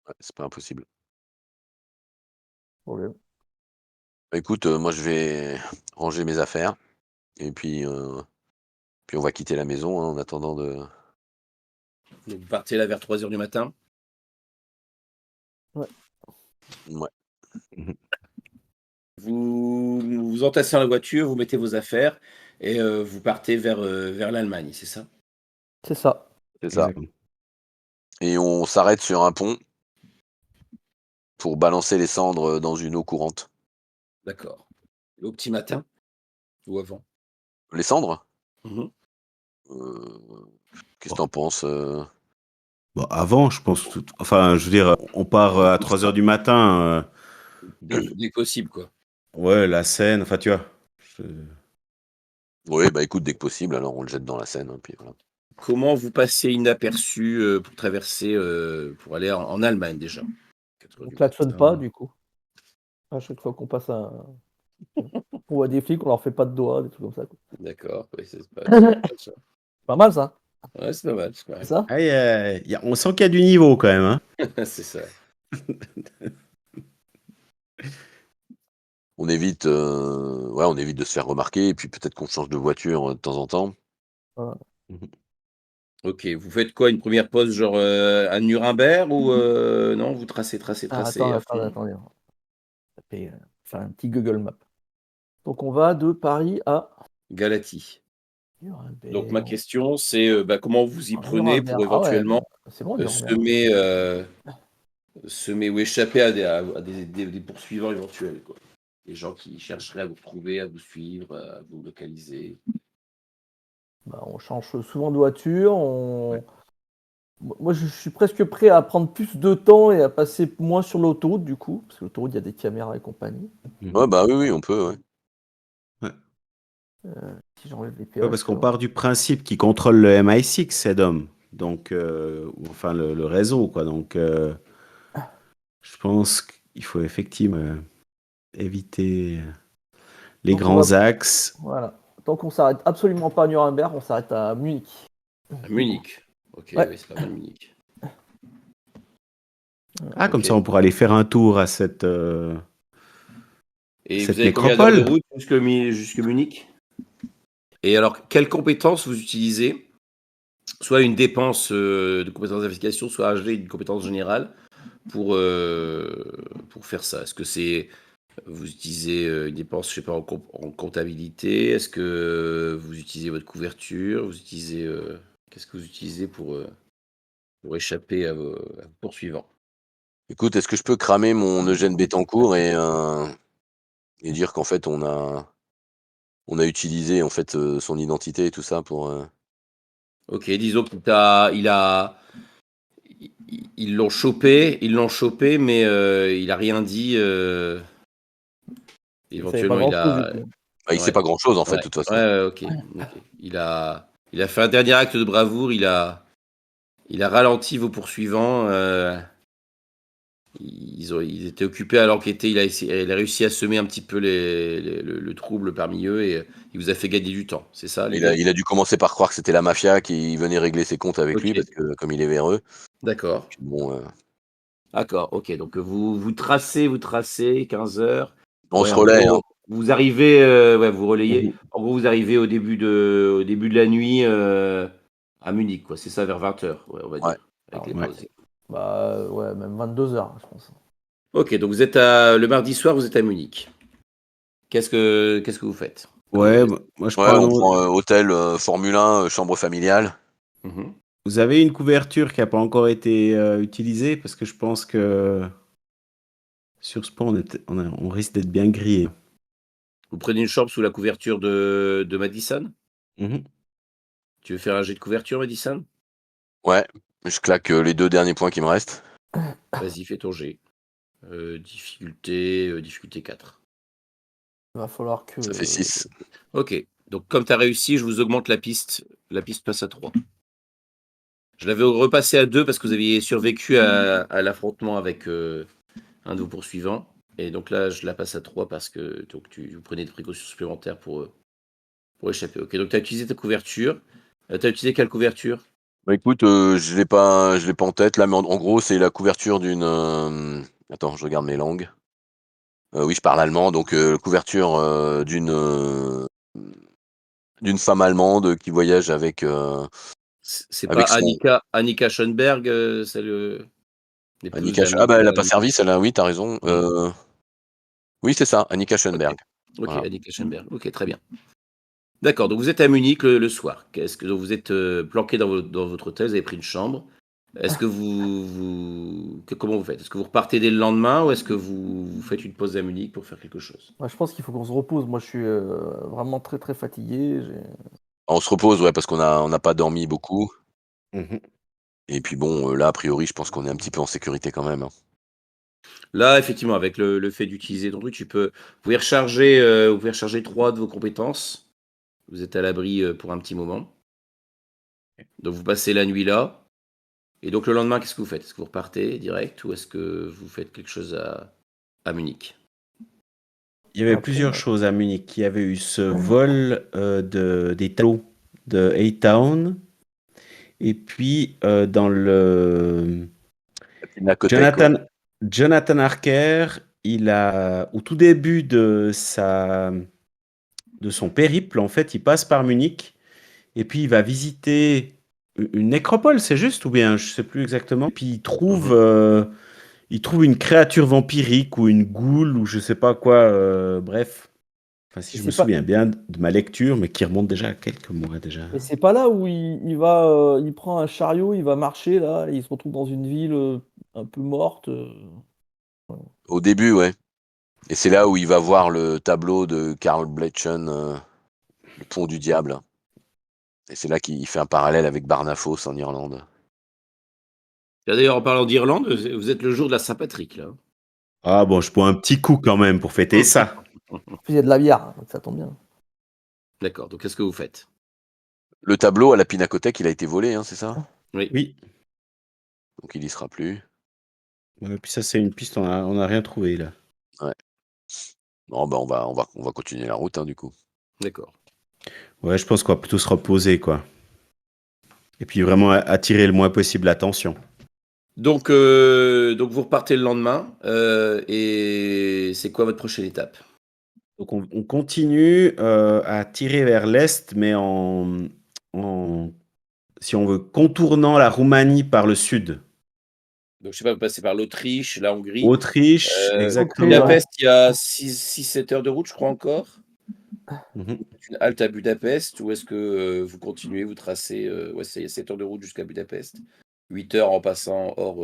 Ouais, c'est pas impossible. Problème. Bah, écoute, moi je vais ranger mes affaires. Et puis on va quitter la maison hein, en attendant de... Donc, vous partez là vers 3 heures du matin. Ouais. Vous vous entassez dans la voiture, vous mettez vos affaires et vous partez vers l'Allemagne, c'est ça? C'est ça. C'est ça. Exactement. Et on s'arrête sur un pont pour balancer les cendres dans une eau courante. D'accord. Et au petit matin ou avant? Les cendres? Mhm. Qu'est-ce que t'en penses? Bon, avant, je pense... Enfin, je veux dire, on part à 3 heures du matin. Dès que possible, quoi. Ouais, la Seine, enfin, tu vois. je- Oui, bah écoute, dès que possible, alors on le jette dans la Seine, hein, puis voilà. Comment vous passez inaperçu pour traverser, pour aller en Allemagne déjà? On 4 heures du klaxonne matin. pas du coup. À chaque fois qu'on passe on voit des flics, on leur fait pas de doigts, des trucs comme ça, quoi. D'accord, oui, c'est pas mal ça. Pas mal ça, Ouais, c'est pas mal, c'est pas c'est mal. ça? Ah, on sent qu'il y a du niveau quand même. Hein. C'est ça. On évite, on évite de se faire remarquer et puis peut-être qu'on change de voiture, de temps en temps. Voilà. Mhm. OK, vous faites quoi? Une première pause genre, à Nuremberg ou non, vous tracez à fond? Attendez, on va taper, faire un petit Google Maps. Donc on va de Paris à Galatie. Donc ma Nuremberg. question c'est, comment vous y prenez Nuremberg. pour Ah ouais, éventuellement, c'est loin Nuremberg. semer ou échapper à des poursuivants éventuels, quoi? Des gens qui chercheraient à vous retrouver, à vous suivre, à vous localiser. Bah, on change souvent de voiture, Ouais. moi je suis presque prêt à prendre plus de temps et à passer moins sur l'autoroute du coup, parce que l'autoroute il y a des caméras et compagnie. Ouais, bah oui, on peut, ouais. Ouais. Si j'enlève les Ouais, péages, parce c'est qu'on loin. part du principe qu'ils contrôlent le MI6, Sedom. Donc, ou enfin, le réseau, quoi. Donc, je pense qu'il faut effectivement éviter les Donc on va, grands axes. voilà. Tant qu'on s'arrête absolument pas à Nuremberg, on s'arrête à Munich. À Du coup. Munich. OK, Ouais. oui, c'est pas mal Munich. Ah, comme OK. ça, on pourra aller faire un tour à Et vous cette avez combien d'heures de nécropole. route jusque Munich? Et alors, quelles compétences vous utilisez? Soit une dépense de compétences d'investigation, soit AG, une compétence générale pour faire ça. Est-ce que vous utilisez une dépense, je sais pas, en comptabilité? Est-ce que vous utilisez votre couverture? Qu'est-ce que vous utilisez pour échapper à vos poursuivants? Écoute, est-ce que je peux cramer mon Eugène Bettencourt et dire qu'en fait on a utilisé en fait, son identité et tout ça pour, Ok, disons ils l'ont chopé, mais il a rien dit. Il savait pas Éventuellement, grand chose du coup. bah, il sait ouais, pas grand-chose en fait, ouais, de toute façon. ouais, ouais, ok, ok. Il a fait un dernier acte de bravoure. Il a ralenti vos poursuivants. Ils étaient occupés à l'enquêter. Il a réussi à semer un petit peu le trouble parmi eux et il vous a fait gagner du temps. C'est ça Il a l'idée? il a dû commencer par croire que c'était la mafia qui venait régler ses comptes avec Ok, lui parce que comme il est véreux, d'accord. puis bon, D'accord, ok. Donc vous tracez 15 heures. on Ouais, se en relaie, hein. gros, vous arrivez, ouais, vous relayez. Mhm. En gros, vous arrivez au début de la nuit à Munich, quoi. C'est ça, vers 20 heures, ouais, on va Ouais. dire, avec Alors, les Ouais. pauses. bah ouais, même 22h, je pense. Ok, donc le mardi soir, vous êtes à Munich. Qu'est-ce que vous faites comme Ouais, geste? moi je Ouais, prends un on autre. prend, hôtel, Formule 1, chambre familiale. Mhm. Vous avez une couverture qui n'a pas encore été utilisée parce que je pense que sur ce point, on risque d'être bien grillé. Vous prenez une chambre sous la couverture de Madison? Mhm. Tu veux faire un jet de couverture, Madison? Ouais, je claque, les 2 derniers points qui me restent. Vas-y, fais ton jet. Difficulté 4. Il va falloir Ça fait que. 6. Ok, donc comme tu as réussi, je vous augmente la piste. La piste passe à 3. Je l'avais repassé à 2 parce que vous aviez survécu à l'affrontement avec un de vos poursuivants. Et donc là, je la passe à 3 parce que donc, vous prenez des précautions supplémentaires pour échapper. Ok, donc tu as utilisé ta couverture. Tu as utilisé quelle couverture? Bah, écoute, je l'ai pas en tête là, mais en gros, c'est la couverture d'une, attends, je regarde mes langues. Oui, je parle allemand, donc couverture, d'une femme allemande qui voyage C'est pas avec son Annika Schönberg, l'épouse Annika Sch ah bah, elle a pas d'Amérique. servi celle-là, oui, tu as raison. Oui, c'est ça, Annika Ok, Schönberg. ok, Voilà. Annika Schönberg. Ok, très bien. D'accord, donc vous êtes à Munich le soir. Donc vous êtes planqué dans votre hôtel, vous avez pris une chambre. Est-ce que comment vous faites? Est-ce que vous repartez dès le lendemain ou est-ce que vous faites une pause à Munich pour faire quelque chose? Ouais, je pense qu'il faut qu'on se repose. Moi, je suis vraiment très très fatigué. On se repose, ouais, parce qu'on n'a pas dormi beaucoup Mhm. et puis bon, là, a priori, je pense qu'on est un petit peu en sécurité quand même, hein. Là, effectivement, avec le fait d'utiliser ton truc, vous pouvez recharger 3 de vos compétences. Vous êtes à l'abri pour un petit moment. Donc vous passez la nuit là. Et donc le lendemain, qu'est-ce que vous faites? Est-ce que vous repartez direct ou est-ce que vous faites quelque chose à Munich? Il y avait Après, plusieurs choses à Munich. Il y avait eu ce vol des tableaux de A-Town. Et puis, dans le La pinacothèque, ouais. Jonathan Harker, au tout début de son périple, en fait, il passe par Munich et puis il va visiter une nécropole, c'est juste, ou bien je sais plus exactement. Puis il trouve une créature vampirique ou une goule ou je sais pas quoi. Bref, enfin, si Et je me c'est pas, souviens bien de ma lecture, mais qui remonte déjà à quelques mois déjà. et c'est pas là où il va, il prend un chariot, il va marcher là, et il se retrouve dans une ville un peu morte. Au début, ouais. Et c'est là où il va voir le tableau de Karl Blechen, le pont du diable. Et c'est là qu'il fait un parallèle avec Barnaphos en Irlande. D'ailleurs, en parlant d'Irlande, vous êtes le jour de la Saint-Patrick, là. Ah bon, je bois un petit coup quand même pour fêter ça. Puis il y a de la bière, donc ça tombe bien. D'accord, donc qu'est-ce que vous faites? Le tableau à la pinacothèque, il a été volé, hein, c'est ça? Oui. Oui. Donc il y sera plus. Ouais, puis ça, c'est une piste, on a rien trouvé là. Ouais. Bon, bah on va continuer la route, hein, du coup. D'accord. Ouais, je pense qu'on va plutôt se reposer, quoi. Et puis vraiment attirer le moins possible l'attention. Donc vous repartez le lendemain, et c'est quoi votre prochaine étape? Donc on continue à tirer vers l'est, mais si on veut, contournant la Roumanie par le sud. Donc je sais pas, vous passez par l'Autriche, la Hongrie, Autriche, Hongrie, ouais. exactement. Budapest, il y a 6-7 heures de route, je crois encore. Mhm. Une halte à Budapest ou est-ce que, vous continuez, vous tracez, ouais, c'est il y a 7 heures de route jusqu'à Budapest. 8 heures en passant hors,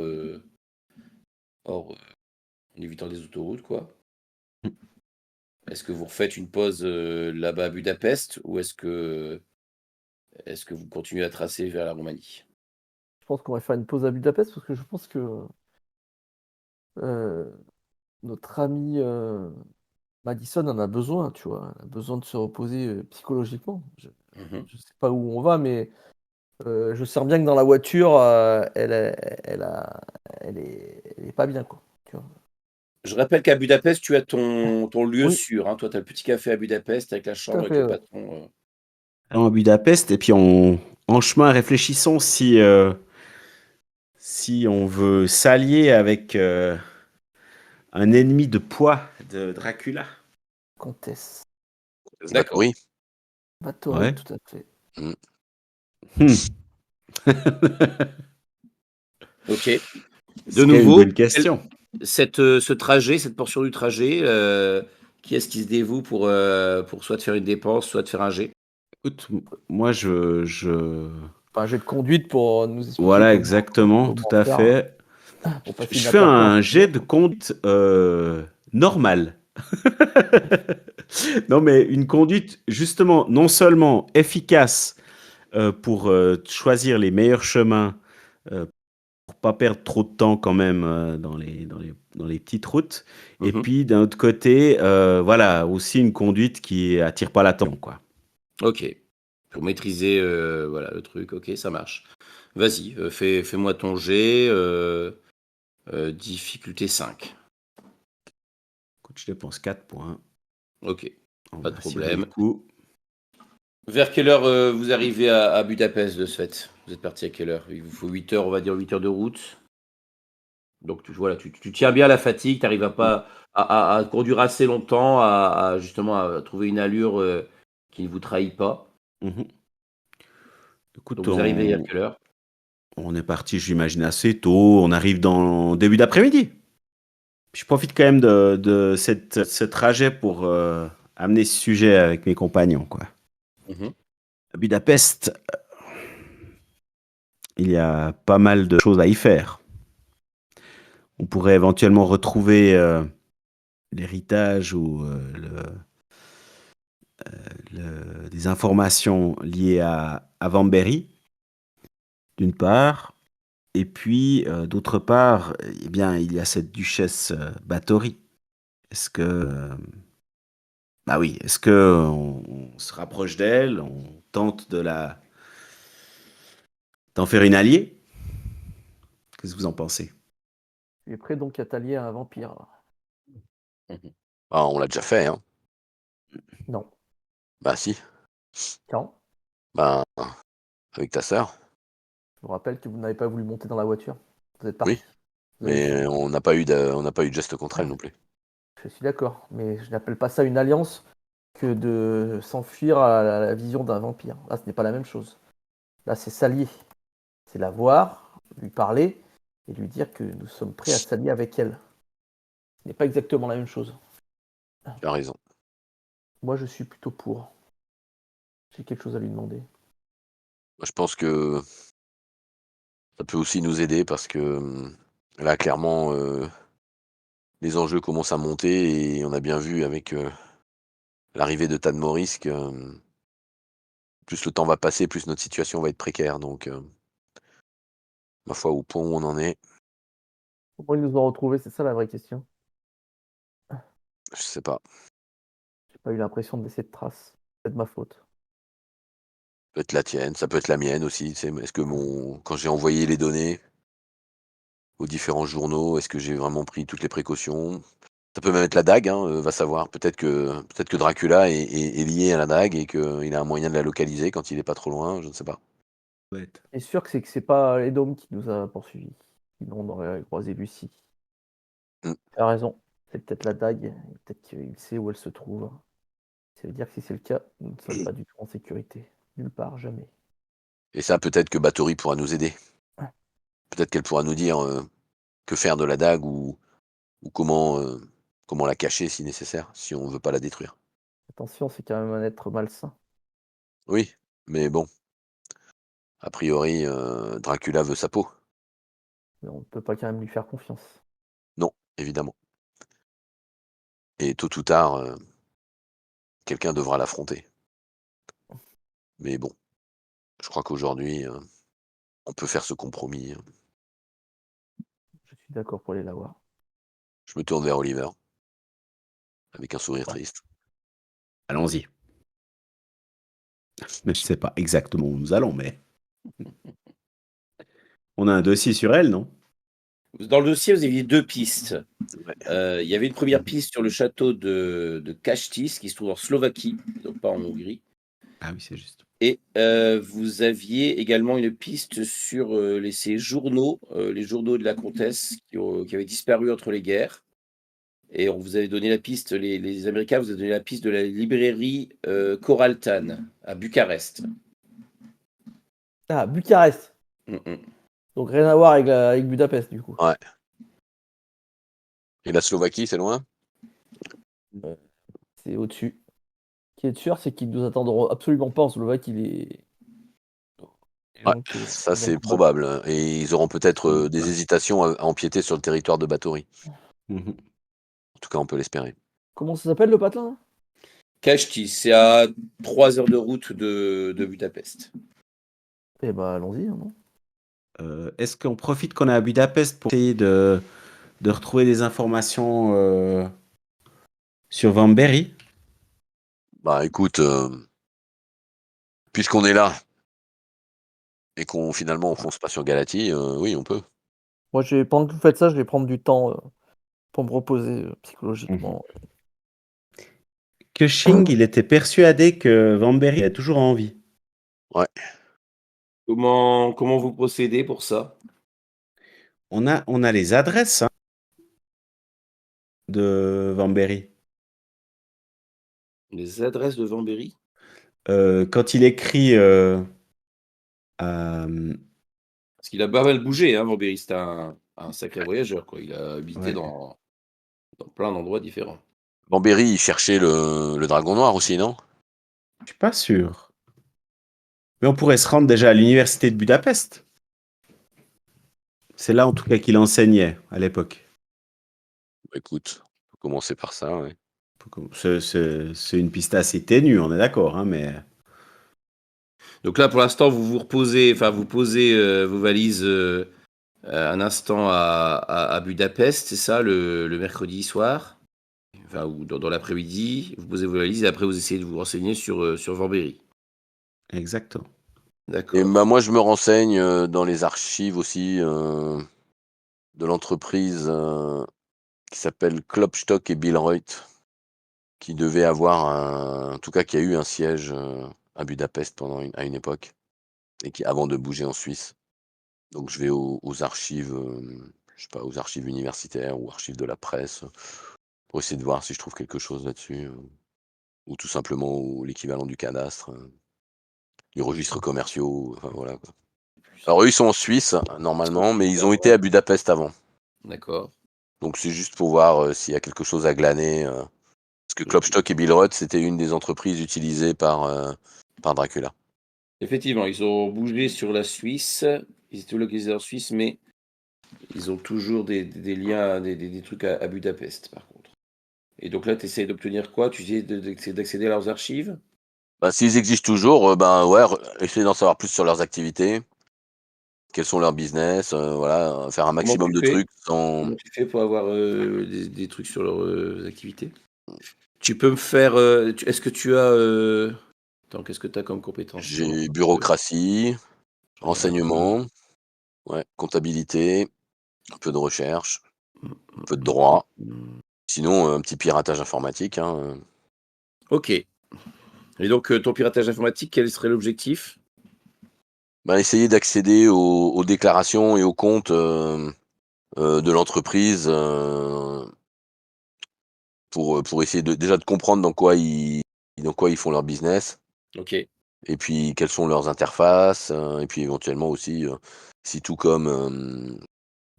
en évitant les autoroutes, quoi. Est-ce que vous refaites une pause, là-bas à Budapest ou est-ce que vous continuez à tracer vers la Roumanie? Je pense qu'on va faire une pause à Budapest parce que je pense que euh, notre ami Madison en a besoin, tu vois. Elle a besoin de se reposer psychologiquement. Mmh. Je sais pas où on va, mais je sens bien que dans la voiture, elle est pas bien, quoi. Tu vois. Je rappelle qu'à Budapest, tu as ton lieu Oui, sûr, hein. Toi, tu as le petit café à Budapest avec la tout chambre, à avec fait. le Ouais. patron. Allons à Budapest, et puis en chemin, réfléchissons si on veut s'allier avec un ennemi de poids de Dracula. Comtesse. D'accord. Oui. Bathory, Ouais. tout à fait. Hmm. OK. De C'est une nouveau, bonne question. ce trajet, cette portion du trajet, qui est-ce qui se dévoue pour soit de faire une dépense, soit de faire un jet? Écoute, moi, Enfin, un jet de conduite pour nous expliquer Voilà, exactement, tout comment à faire fait. pour passer Je fais un inaperçu. jet de conduite normal. Non, mais une conduite, justement, non seulement efficace pour choisir les meilleurs chemins, pour pas perdre trop de temps quand même dans les petites routes, et Mmh. puis d'un autre côté, voilà, aussi une conduite qui attire pas l'attention, quoi. OK. Pour maîtriser, voilà, le truc, OK, ça marche. Vas-y, fais-moi ton jet, difficulté 5. Écoute, je dépense 4 points. OK, On pas de va cirer le problème. coup. Vers quelle heure, vous arrivez à Budapest de ce fait? Vous êtes parti à quelle heure? Il vous faut 8 heures, on va dire 8 heures de route. Donc voilà, tu tiens bien la fatigue, tu arrives à pas à conduire assez longtemps, justement à trouver une allure, qui ne vous trahit pas. Mhm. Écoute, Donc vous arrivez à quelle heure? on est parti, j'imagine, assez tôt. On arrive dans début d'après-midi. Je profite quand même de ce trajet pour amener ce sujet avec mes compagnons, quoi. Mmh. À Budapest, il y a pas mal de choses à y faire. On pourrait éventuellement retrouver l'héritage ou des informations liées à Vambery, d'une part. Et puis, d'autre part, eh bien, il y a cette duchesse Bathory. Est-ce que, bah oui, est-ce que on se rapproche d'elle, on tente d'en faire une alliée? Qu'est-ce que vous en pensez? Tu es prêt donc à t'allier à un vampire? Ah, on l'a déjà fait, hein. Non. Bah si. Quand? Ben, avec ta sœur. Je vous rappelle que vous n'avez pas voulu monter dans la voiture. Vous êtes Oui. parti. Vous avez Mais fui. on n'a pas eu de geste contre elle non plus. Je suis d'accord, mais je n'appelle pas ça une alliance que de s'enfuir à la vision d'un vampire. Là, ce n'est pas la même chose. Là, c'est s'allier. C'est la voir, lui parler et lui dire que nous sommes prêts à s'allier avec elle. Ce n'est pas exactement la même chose. Tu as raison. Moi, je suis plutôt pour. J'ai quelque chose à lui demander. Moi, je pense que ça peut aussi nous aider parce que là, clairement, les enjeux commencent à monter et on a bien vu avec l'arrivée de Tad Morris que plus le temps va passer, plus notre situation va être précaire. Donc, ma foi, au point où on en est, Comment ils nous ont retrouvés, c'est ça la vraie question. je sais pas. J'ai pas eu l'impression de laisser de traces. C'est de ma faute. Ça peut être la tienne, ça peut être la mienne aussi. Est-ce que quand j'ai envoyé les données aux différents journaux, est-ce que j'ai vraiment pris toutes les précautions? Ça peut même être la dague, hein, va savoir. Peut-être que Dracula est lié à la dague et qu'il a un moyen de la localiser quand il est pas trop loin, je ne sais pas. Bête. C'est sûr que c'est pas Edom qui nous a poursuivis. Sinon, on aurait croisé Lucie. Mmh. Tu as raison. C'est peut-être la dague. Et peut-être qu'il sait où elle se trouve. Ça veut dire que si c'est le cas, nous ne sommes pas du tout en sécurité. Nulle part, jamais. Et ça, peut-être que Bathory pourra nous aider. Ouais. Peut-être qu'elle pourra nous dire, que faire de la dague ou comment la cacher si nécessaire, si on veut pas la détruire. Attention, c'est quand même un être malsain. Oui, mais bon, a priori, Dracula veut sa peau. Mais on ne peut pas quand même lui faire confiance. Non, évidemment. Et tôt ou tard, quelqu'un devra l'affronter. Mais bon, je crois qu'aujourd'hui, on peut faire ce compromis, hein. Je suis d'accord pour aller la voir. Je me tourne vers Oliver, avec un sourire Ouais. triste. Allons-y. Mais je sais pas exactement où nous allons, mais on a un dossier sur elle, non? Dans le dossier, vous aviez 2 pistes. Ouais. Il y avait une première piste sur le château de Kashtis qui se trouve en Slovaquie, donc pas en Hongrie. Ah oui, c'est juste. Et vous aviez également une piste sur, ces journaux, les journaux de la comtesse qui avaient disparu entre les guerres. Et on vous avait donné la piste, les Américains vous avaient donné la piste de la librairie, Koraltan à Bucarest. Ah, Bucarest. Mmh mh. Donc rien à voir avec Budapest, du coup. Ouais. Et la Slovaquie, c'est loin? C'est au-dessus. Ce qui est sûr, c'est qu'ils nous attendront absolument pas en Slovaquie. Les Ouais, gens qui ça vont c'est combattre. probable, hein, et ils auront peut-être, des hésitations à empiéter sur le territoire de Bathory. Mmh. En tout cas, on peut l'espérer. Comment ça s'appelle le patelin là? Kashtis, c'est à 3 heures de route de Budapest. Eh ben allons-y, hein, non? Est-ce qu'on profite qu'on est à Budapest pour essayer de retrouver des informations sur Van Berry? Bah, écoute, puisqu'on est là et finalement on fonce pas sur Galati, oui, on peut. Moi, pendant que vous faites ça, je vais prendre du temps pour me reposer Mmh. psychologiquement. Cushing, il était persuadé que Van Berry est toujours en vie. Ouais. Comment vous procédez pour ça? On a les adresses hein, de Van Berry. Les adresses de Van Berry? Quand il écrit à, Parce qu'il a pas mal bougé, hein, Van Berry, c'était un sacré voyageur, quoi. Il a habité ouais, dans plein d'endroits différents. Bambéry, il cherchait le dragon noir aussi, non? je suis pas sûr. Mais on pourrait se rendre déjà à l'université de Budapest. C'est là en tout cas qu'il enseignait à l'époque. Bah, écoute, on peut commencer par ça, ouais. C'est une piste assez ténue, on est d'accord, hein, mais Donc là, pour l'instant, vous vous reposez, enfin, vous posez vos valises un instant à Budapest, c'est ça, le mercredi soir? Enfin, ou dans l'après-midi, vous posez vos valises et après vous essayez de vous renseigner sur Vanberry. Exactement. Et D'accord. bah, moi, je me renseigne dans les archives aussi de l'entreprise qui s'appelle Klopstock et Billreuth, qui devait avoir en tout cas, qui a eu un siège à Budapest à une époque, et qui, avant de bouger en Suisse. Donc, je vais aux archives, je sais pas, aux archives universitaires ou archives de la presse, pour essayer de voir si je trouve quelque chose là-dessus, ou tout simplement l'équivalent du cadastre, les registres commerciaux, enfin voilà, quoi. Alors eux, ils sont en Suisse, normalement, mais ils ont été à Budapest avant. D'accord. Donc c'est juste pour voir s'il y a quelque chose à glaner. Parce que Klopstock et Billreuth, c'était une des entreprises utilisées par Dracula. Effectivement, ils ont bougé sur la Suisse. Ils étaient localisés en Suisse, mais ils ont toujours des liens, des trucs à Budapest, par contre. Et donc là, tu essayes d'obtenir quoi? Tu essayes d'accéder à leurs archives? Bah, s'ils existent toujours, ben ouais, essayer d'en savoir plus sur leurs activités, quels sont leurs business, voilà, faire un Comment maximum tu de fais? trucs sans. Comment tu fais pour avoir des trucs sur leurs activités? Tu peux me faire. Est-ce que tu as. Attends, qu'est-ce que tu as comme compétence, toi? J'ai bureaucratie, Je regarde. renseignement, ouais, comptabilité, un peu de recherche, Mm, un peu de mm, droit. mm. Sinon, un petit piratage informatique, hein. Ok. Et donc, ton piratage informatique, quel serait l'objectif? Bah, essayer d'accéder aux déclarations et aux comptes de l'entreprise pour essayer déjà de comprendre dans quoi ils font leur business, Ok. et puis quelles sont leurs interfaces, et puis éventuellement aussi si tout comme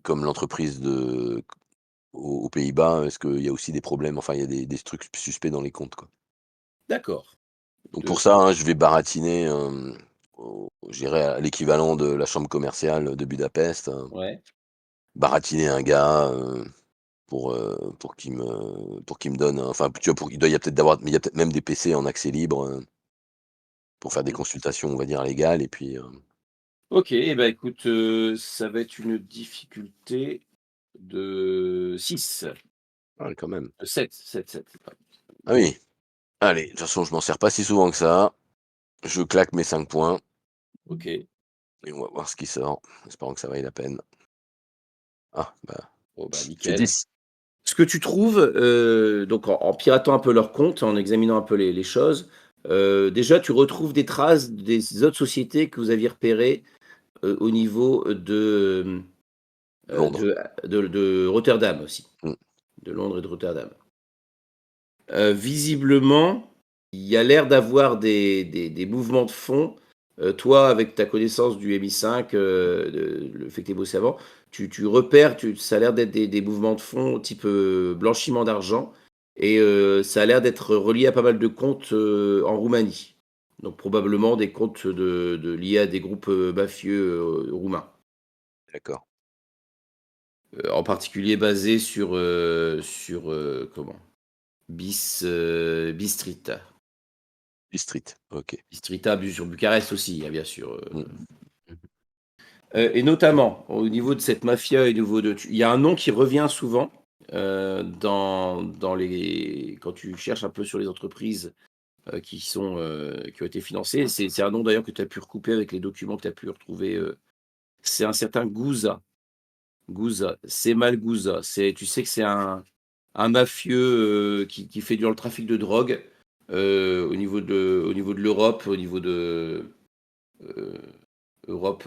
l'entreprise aux Pays-Bas, est-ce qu'il y a aussi des problèmes, enfin il y a des trucs suspects dans les comptes, quoi. D'accord. Donc De- pour ça, hein, je vais baratiner, j'irai à l'équivalent de la chambre commerciale de Budapest, Ouais. baratiner un gars, pour qu'il me donne, enfin, tu vois, il y a peut-être mais il y a peut-être même des PC en accès libre, pour faire des consultations, on va dire, légales, et puis, Ok. Eh ben, écoute, ça va être une difficulté de 6. ouais, quand même. 7. Ah oui, allez, de toute façon, je m'en sers pas si souvent que ça. Je claque mes 5 points Ok. et on va voir ce qui sort, espérant que ça vaille la peine. Ah, bah, Bon, bah, c'est nickel. 10. Ce que tu trouves, donc en piratant un peu leur compte, en examinant un peu les choses, déjà tu retrouves des traces des autres sociétés que vous aviez repérées, au niveau Londres. de Rotterdam aussi, Mmh. de Londres et de Rotterdam. Visiblement, il y a l'air d'avoir des mouvements de fond. Toi, avec ta connaissance du MI5, le fait que tu aies bossé avant, tu repères, ça a l'air d'être des mouvements de fond type blanchiment d'argent. Et ça a l'air d'être relié à pas mal de comptes en Roumanie. Donc probablement des comptes liés à des groupes mafieux roumains. D'accord. En particulier basés sur comment? Bistrita. District, OK. Bistrita, sur Bucarest aussi, hein, bien sûr. Mmh. Mmh. Et notamment, au niveau de cette mafia, et au niveau il y a un nom qui revient souvent quand tu cherches un peu sur les entreprises qui ont été financées. C'est un nom d'ailleurs que tu as pu recouper avec les documents que tu as pu retrouver. C'est un certain Gouza. Gouza. Semal Gouza. Tu sais que c'est un mafieux qui fait le trafic de drogue au niveau de l'Europe, au niveau de euh, Europe,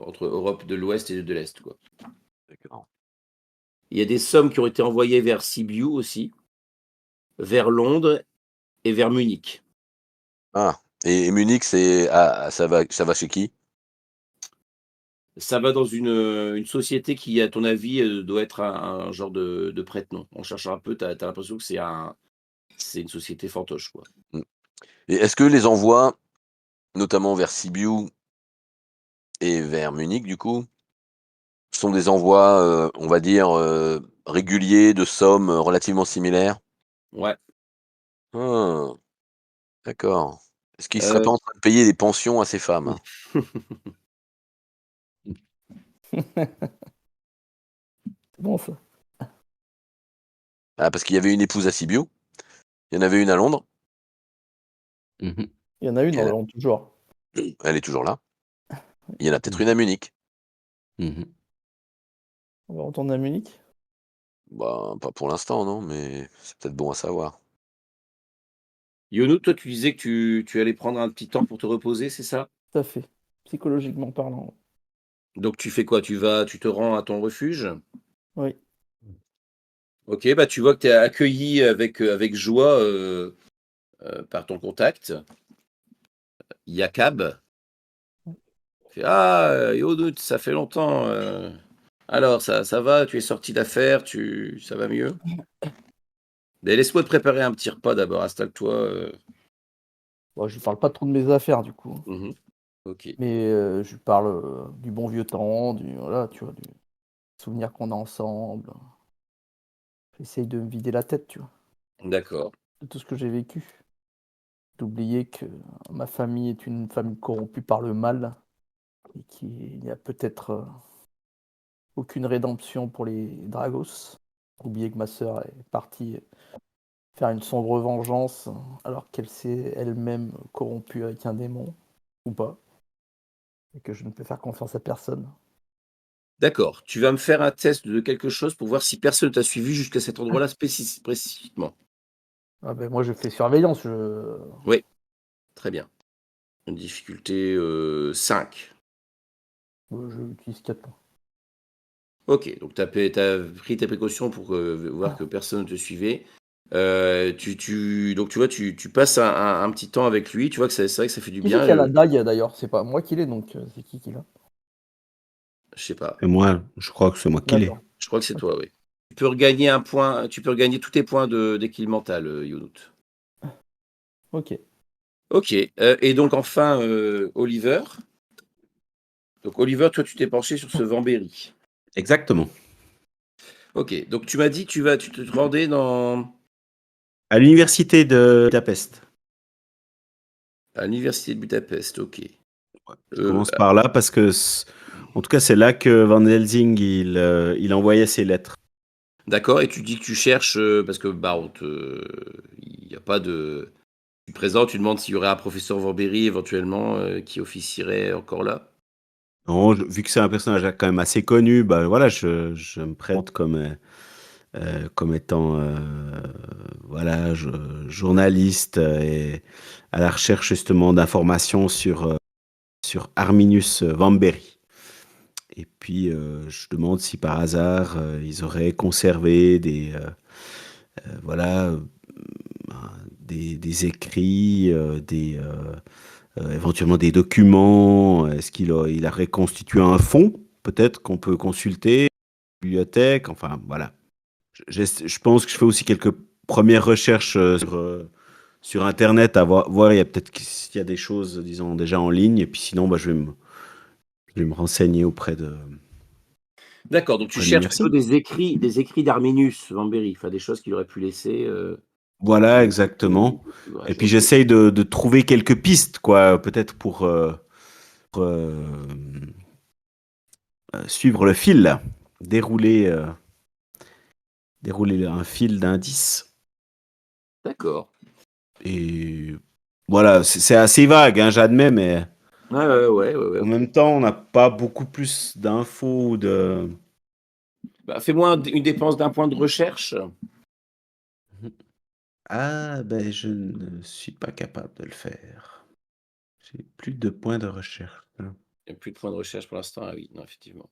entre Europe de l'Ouest et de l'Est, quoi. D'accord. Il y a des sommes qui ont été envoyées vers Sibiu aussi, vers Londres et vers Munich. Ah, et Munich, ça va chez qui? Ça va dans une société qui, à ton avis, doit être un genre de prête-nom. En cherchant un peu, tu as l'impression que c'est une société fantoche, quoi. Mmh. Et est-ce que les envois, notamment vers Sibiu et vers Munich, du coup, sont des envois, on va dire, réguliers, de sommes relativement similaires? Ouais. Ah, d'accord. Est-ce qu'il serait Heu, pas en train de payer des pensions à ces femmes? C'est bon ça. Ah, parce qu'il y avait une épouse à Sibiu, il y en avait une à Londres, Mhm. Il y en a une et en toujours. elle est toujours là. Il y en a peut-être une à Munich. Mhm. On va retourner à Munich. Bah, pas pour l'instant, non, mais c'est peut-être bon à savoir. Yonou, toi, tu disais que tu allais prendre un petit temps pour te reposer, c'est ça? Tout à fait. Psychologiquement parlant. Donc tu fais quoi? Tu te rends à ton refuge? Oui. OK, bah, tu vois que tu es accueilli avec joie, par ton contact, Yakab. Il fait: «Ah, Yonou, ça fait longtemps, alors ça va? Tu es sorti d'affaires? Ça va mieux?» «Beh, laisse-moi te préparer un petit repas d'abord, installe-toi, Bon, je lui parle pas trop de mes affaires du coup. Mmh. OK. Mais je lui parle du bon vieux temps, voilà, tu vois, du souvenir qu'on a ensemble. J'essaye de me vider la tête, tu vois, D'accord. de tout ce que j'ai vécu. D'oublier que ma famille est une famille corrompue par le mal et qu'il n'y a peut-être aucune rédemption pour les Dragos. Oublier que ma sœur est partie faire une sombre vengeance alors qu'elle s'est elle-même corrompue avec un démon, ou pas, et que je ne peux faire confiance à personne. D'accord. Tu vas me faire un test de quelque chose pour voir si personne t'a suivi jusqu'à cet endroit-là spécifiquement. Ah ben moi je fais surveillance, je Oui, très bien. Une difficulté, 5. je utilise 4 points. OK, donc tu as pris tes précautions pour, voir que personne ne te suivait. Donc tu vois, tu passes un petit temps avec lui, tu vois que c'est vrai que ça fait du Qui c'est bien, qui a la dague d'ailleurs? C'est pas moi qui l'ai donc c'est qui l'a? je sais pas, Et moi, je crois que c'est moi qui l'ai. D'accord, je crois que c'est OK. toi, oui. Tu peux regagner tous tes points d'équilibre mental, Younout. OK. OK, et donc enfin, Oliver. Donc Oliver, toi, tu t'es penché sur ce Vambéry. Exactement. OK, donc tu m'as dit tu te rendais À l'université de Budapest. à l'université de Budapest, OK. Je commence par là parce que, en tout cas, c'est là que Van Helsing il envoyait ses lettres. D'accord, et tu dis que tu cherches, parce que, bah, il y a pas de tu te présentes, tu demandes s'il y aurait un professeur Vambéry éventuellement, qui officierait encore là? Non, vu que c'est un personnage quand même assez connu, bah voilà, je me présente comme étant voilà, journaliste et à la recherche justement d'informations sur Arminius Vambéry. Et puis je demande si par hasard ils auraient conservé voilà, des écrits, éventuellement des documents. Est-ce qu'il a reconstitué un fonds, peut-être, qu'on peut consulter, bibliothèque, enfin voilà. Je pense que je fais aussi quelques premières recherches sur Internet, voir il y a peut-être qu'il y a des choses, disons, déjà en ligne, et puis sinon, bah, je vais me renseigner D'accord, donc tu auprès de cherches plutôt l'université. des écrits d'Arminius Vambéry, enfin des choses qu'il aurait pu laisser, Voilà, pour ton exactement. Et ouvrage. puis OK. j'essaye de trouver quelques pistes, quoi, peut-être pour, suivre le fil, dérouler, euh, dérouler un fil d'indices. D'accord. Et voilà, c'est assez vague, hein, j'admets, mais Ouais, en OK. même temps, on n'a pas beaucoup plus d'infos ou de. Bah, fais-moi une dépense d'un point de recherche. Ah, ben, je ne suis pas capable de le faire. J'ai plus de points de recherche. Il y a plus de points de recherche pour l'instant. Ah oui, non, effectivement.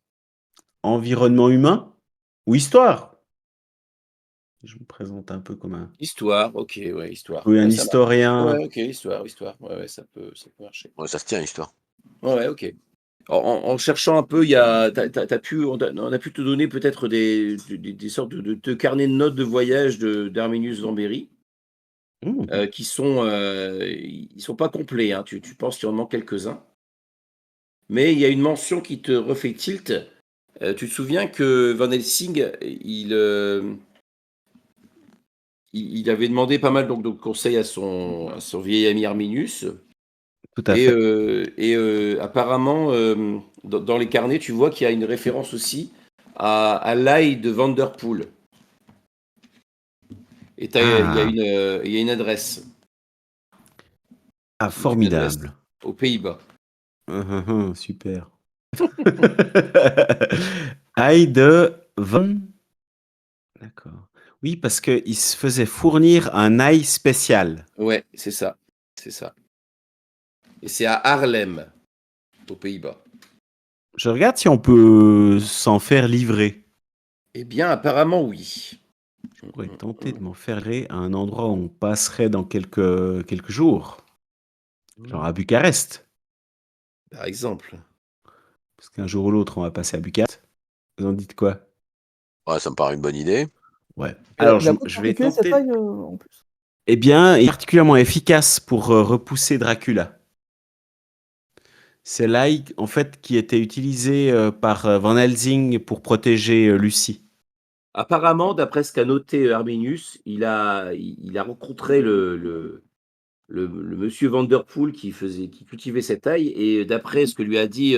Environnement humain ou histoire? Je me présente un peu comme Histoire, OK, ouais, histoire. oui, un Ouais, ça marche. historien. Ouais, OK, histoire. Ouais, ça peut marcher. Ouais, ça se tient, l'histoire. Ouais, OK. En cherchant un peu, il y a tu pu on a pu te donner peut-être des sortes de carnets de notes de voyage d'Arminius Vambéry, Mmh. ils sont pas complets, hein. Tu penses qu'il en manque quelques-uns, mais il y a une mention qui te refait tilt. Tu te souviens que Van Helsing, il avait demandé pas mal donc de conseils à son vieil ami Arminius, Tout à Et, fait. apparemment, dans les carnets, tu vois qu'il y a une référence aussi à l'ail de Vanderpool. Et Ah, il y a une adresse. ah, Il y a une adresse formidable. aux Pays-Bas. Super. Aïe de Van. D'accord. Oui, parce qu'il se faisait fournir un ail spécial. Ouais, c'est ça. C'est ça. Et c'est à Haarlem, aux Pays-Bas. Je regarde si on peut s'en faire livrer. Eh bien, apparemment, oui. Je pourrais tenter de m'en faire livrer à un endroit où on passerait dans quelques jours. Genre à Bucarest. Par exemple. Parce qu'un jour ou l'autre, on va passer à Bucarest. Vous en dites quoi? Ouais, ça me paraît une bonne idée. Ouais. Il a, Alors, il a quoi de je vais particulier cette tenter. taille en plus? Eh bien, il est particulièrement efficace pour repousser Dracula. C'est l'ail, en fait, qui était utilisé par Van Helsing pour protéger Lucie. Apparemment, d'après ce qu'a noté Arminius, il a rencontré le monsieur Vanderpool qui cultivait cette ail. Et d'après ce que lui a dit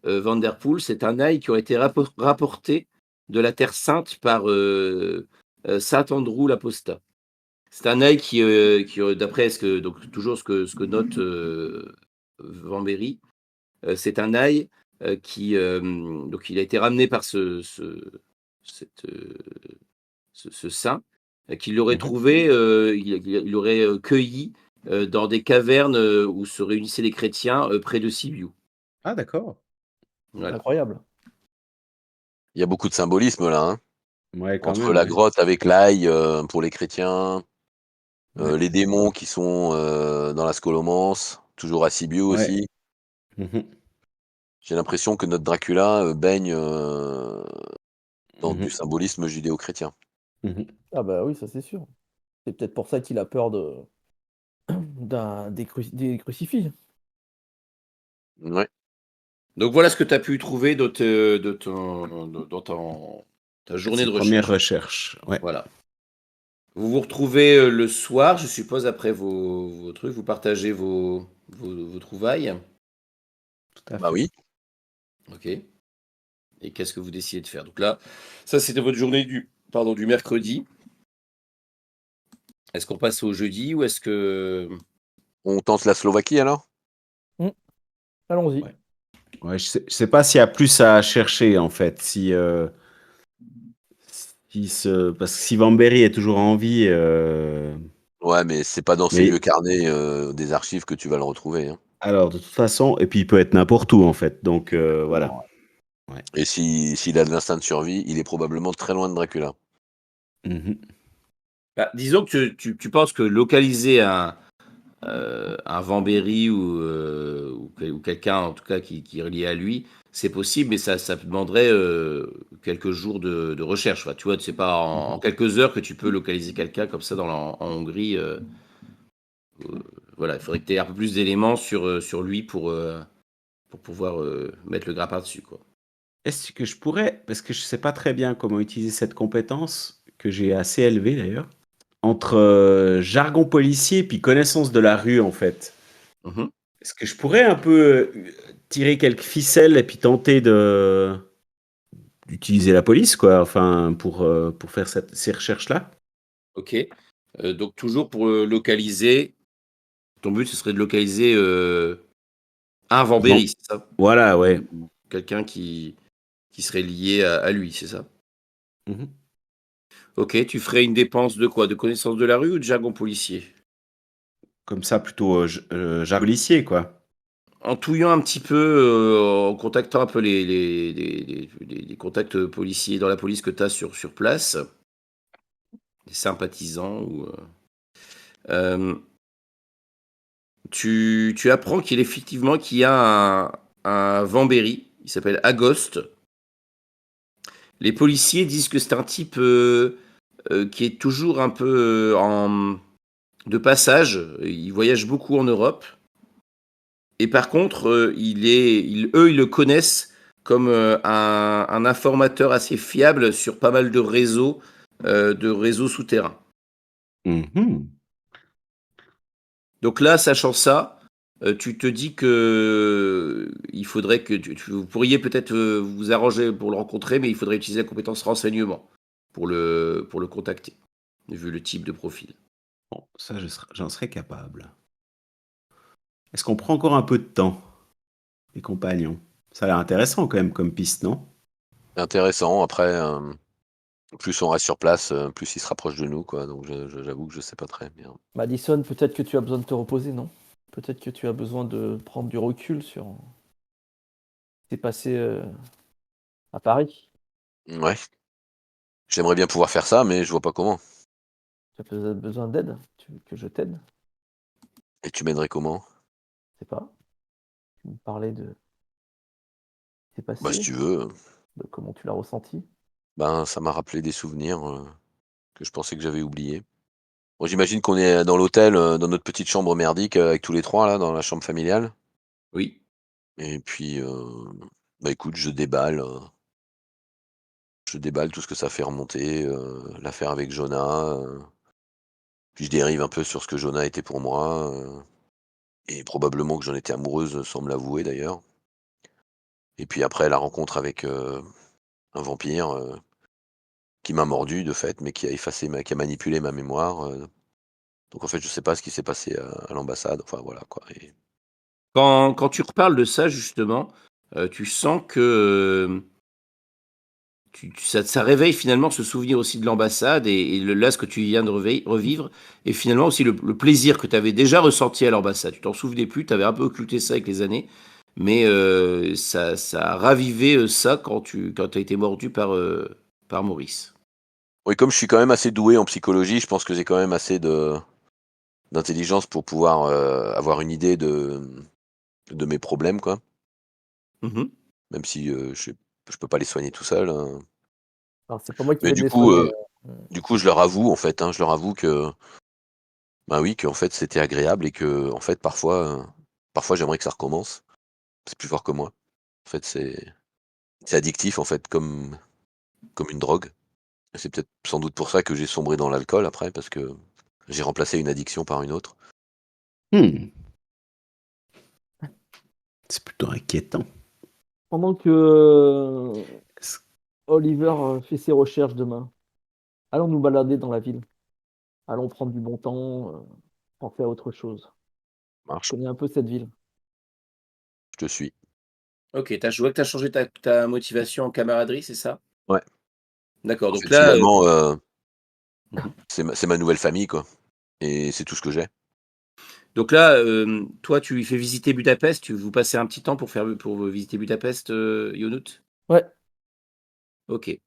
Vanderpool, c'est un ail qui aurait été rapporté de la Terre Sainte par Saint Andrew l'Apostat. C'est un ail d'après donc toujours ce que note Van Berry, c'est un ail donc il a été ramené par cette, ce saint, qu'il aurait Mhm. trouvé, il aurait cueilli dans des cavernes où se réunissaient les chrétiens près de Sibiu. Ah, d'accord. Voilà. Incroyable. Il y a beaucoup de symbolisme là, hein. Ouais, quand Entre même, la ouais. grotte avec l'ail pour les chrétiens, Ouais. les démons qui sont dans la scholomance, toujours à Sibiu Ouais. aussi. Mhm. J'ai l'impression que notre Dracula baigne dans du Mhm. symbolisme judéo-chrétien. Mhm. Ah bah oui, ça c'est sûr. C'est peut-être pour ça qu'il a peur des crucifix. Ouais. Donc voilà ce que tu as pu trouver dans ta Et journée ses de premières recherche. recherches. Ouais, Voilà. Vous vous retrouvez le soir, je suppose, après vos trucs, vous partagez vos trouvailles. tout à Bah fait. oui. Ok. Et qu'est-ce que vous décidez de faire? Donc là, ça c'était votre journée du mercredi. Est-ce qu'on passe au jeudi ou est-ce que... On tente la Slovaquie alors? Hmm, allons-y. Ouais. Ouais, je sais pas s'il y a plus à chercher, en fait. Parce que si Vambéry est toujours en vie. Ouais, mais c'est pas dans ces Mais vieux carnets des archives que tu vas le retrouver, hein. alors, de toute façon, et puis il peut être n'importe où, en fait. Donc, voilà. Exactement, ouais. Ouais. Et s'il a de l'instinct de survie, il est probablement très loin de Dracula. Mhm. Bah, disons que tu penses que localiser un Vambéry ou quelqu'un en tout cas qui est relié à lui, c'est possible, mais ça demanderait quelques jours de recherche. Enfin, tu vois, c'est pas en Mhm. quelques heures que tu peux localiser quelqu'un comme ça en Hongrie. Voilà, il faudrait que tu aies un peu plus d'éléments sur lui pour pouvoir mettre le grappin dessus, quoi. Est-ce que je pourrais, parce que je sais pas très bien comment utiliser cette compétence, que j'ai assez élevée d'ailleurs, entre jargon policier puis connaissance de la rue, en fait. Mhm. Est-ce que je pourrais un peu tirer quelques ficelles et puis tenter d'utiliser la police, quoi, enfin, pour faire ces recherches-là? Ok. Donc toujours pour localiser, ton but ce serait de localiser un Bon, Vambéry, c'est ça? voilà, ouais. Ou quelqu'un qui serait lié à lui, c'est ça? Mhm. Ok, tu ferais une dépense de quoi? De connaissance de la rue ou de jargon policier? Comme ça, plutôt jargon policier, quoi. En touillant un petit peu, en contactant un peu les contacts policiers dans la police que tu as sur place, les sympathisants tu apprends qu'il y a un Vambéry, il s'appelle Agost. Les policiers disent que c'est un type qui est toujours un peu de passage. Il voyage beaucoup en Europe. Et par contre, eux, ils le connaissent comme un informateur assez fiable sur pas mal de réseaux souterrains. Mhm. Donc là, sachant ça, tu te dis que il faudrait que vous pourriez peut-être vous arranger pour le rencontrer, mais il faudrait utiliser la compétence renseignement pour le contacter, vu le type de profil. Bon, ça, j'en serais capable. Est-ce qu'on prend encore un peu de temps, les compagnons? Ça a l'air intéressant quand même comme piste, non? C'est intéressant. Après, plus on reste sur place, plus il se rapproche de nous, quoi. Donc j'avoue que je sais pas très bien. Madison, peut-être que tu as besoin de te reposer, non? Peut-être que tu as besoin de prendre du recul sur ce qui s'est passé à Paris. Ouais. J'aimerais bien pouvoir faire ça, mais je vois pas comment. Tu as besoin d'aide? Tu veux que je t'aide? Et tu m'aiderais comment? Je sais pas. Tu me parlais de ce qui s'est Bah, si passé, tu veux. de comment tu l'as ressenti. Ben, ça m'a rappelé des souvenirs, que je pensais que j'avais oubliés. Bon, j'imagine qu'on est dans l'hôtel, dans notre petite chambre merdique, avec tous les 3 là, dans la chambre familiale. Oui. Et puis, bah, écoute, je déballe tout ce que ça fait remonter, l'affaire avec Jonah, puis je dérive un peu sur ce que Jonah était pour moi, et probablement que j'en étais amoureuse sans me l'avouer d'ailleurs. Et puis après la rencontre avec, un vampire, qui m'a mordu de fait, mais qui a manipulé ma mémoire, donc en fait je sais pas ce qui s'est passé à l'ambassade, enfin voilà quoi. Et Quand tu reparles de ça justement, tu sens que, ça réveille finalement ce souvenir aussi de l'ambassade et là, ce que tu viens de revivre et finalement aussi le plaisir que tu avais déjà ressenti à l'ambassade. Tu t'en souvenais plus, tu avais un peu occulté ça avec les années, mais ça a ravivé, ça quand tu as été mordu par Maurice. oui, comme je suis quand même assez doué en psychologie, je pense que j'ai quand même assez d'intelligence pour pouvoir, avoir une idée de mes problèmes quoi, Mmh. même si, je peux pas les soigner tout seul, hein. Alors, c'est pas moi qui Mais vais te les soigner. Mmh. du coup je leur avoue en fait, hein, je leur avoue que, bah, oui, qu'en fait c'était agréable et que en fait parfois j'aimerais que ça recommence. C'est plus fort que moi. En fait c'est addictif en fait comme une drogue. Et c'est peut-être sans doute pour ça que j'ai sombré dans l'alcool après parce que j'ai remplacé une addiction par une autre. Hmm, c'est plutôt inquiétant. Pendant que Est-ce- Oliver fait ses recherches demain, allons nous balader dans la ville. Allons prendre du bon temps, penser à autre chose. Je Marche, connais un peu cette ville. je te suis. OK, je vois que tu as changé ta motivation en camaraderie, c'est ça? Ouais. D'accord, En donc fait là, finalement, mmh c'est ma nouvelle famille quoi et c'est tout ce que j'ai. Donc là, toi, tu lui fais visiter Budapest, vous passez un petit temps pour visiter Budapest, Yonout? Ouais, OK.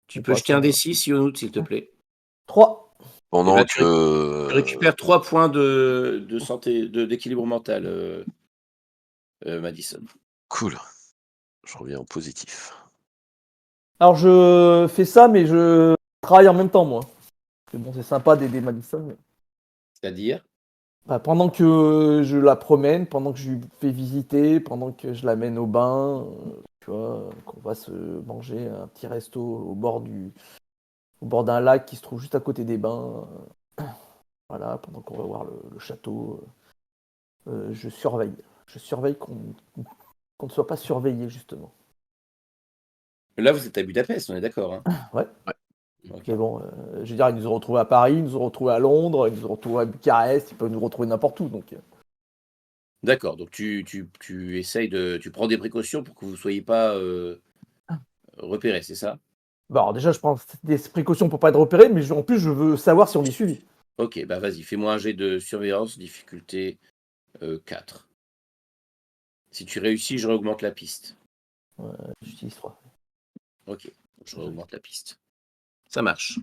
Tu on peux passe jeter un D6 Yonout, s'il te plaît? 3. Eh Pendant ben, que, tu récupères 3 points de santé d'équilibre mental, Madison. cool, je reviens en positif. Alors je fais ça, mais je travaille en même temps, moi. Parce que bon, c'est sympa d'aider Madison. Mais C'est-à-dire? bah, pendant que je la promène, pendant que je lui fais visiter, pendant que je l'amène au bain, tu vois, qu'on va se manger un petit resto au bord d'un lac qui se trouve juste à côté des bains. Voilà, pendant qu'on va voir le château, je surveille. Je surveille qu'on ne soit pas surveillé, justement. Là, vous êtes à Budapest, on est d'accord, hein? Ouais. Ouais. OK. Mais bon, je veux dire, ils nous ont retrouvés à Paris, ils nous ont retrouvés à Londres, ils nous ont retrouvés à Bucarest, ils peuvent nous retrouver n'importe où. Donc, D'accord, donc tu essayes tu prends des précautions pour que vous soyez pas, repérés, c'est ça? bah, alors déjà, je prends des précautions pour pas être repéré, mais en plus, je veux savoir si on est suivi. OK, bah, vas-y, fais-moi un jet de surveillance, difficulté, 4. Si tu réussis, je réaugmente la piste. J'utilise 3. OK, je réaugmente la piste. Ça marche.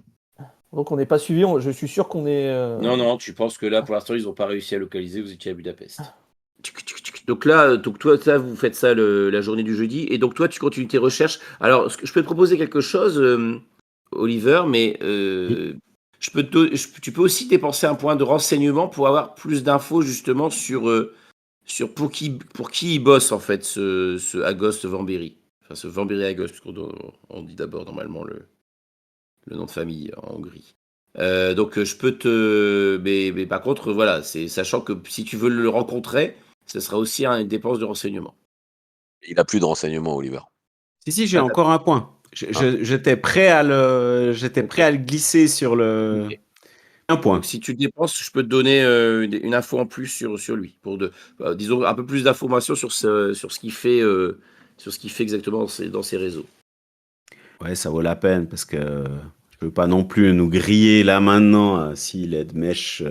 Donc, on n'est pas suivi, je suis sûr qu'on est. Non, non, tu penses que là, pour l'instant, ils n'ont pas réussi à localiser, vous étiez à Budapest. Donc là, donc toi, ça, vous faites ça la journée du jeudi, et donc toi, tu continues tes recherches. Alors, je peux te proposer quelque chose, Oliver, mais Oui. tu peux aussi dépenser un point de renseignement pour avoir plus d'infos justement sur pour qui il bosse en fait, ce Agos Vambéry. Enfin, ce Vambéry Agos, parce on dit d'abord normalement le nom de famille en Hongrie. Donc je peux mais par contre, voilà, c'est sachant que si tu veux le rencontrer, ce sera aussi une dépense de renseignement. Il a plus de renseignements, Oliver. Si, j'ai Ah, encore un point. J'étais prêt à le glisser sur le. Ok. Un point. Donc si tu dépenses, je peux te donner une info en plus sur lui, disons un peu plus d'informations sur ce qu'il fait, exactement dans ses réseaux. Ouais, ça vaut la peine parce que je peux pas non plus nous griller là maintenant s'il est de mèche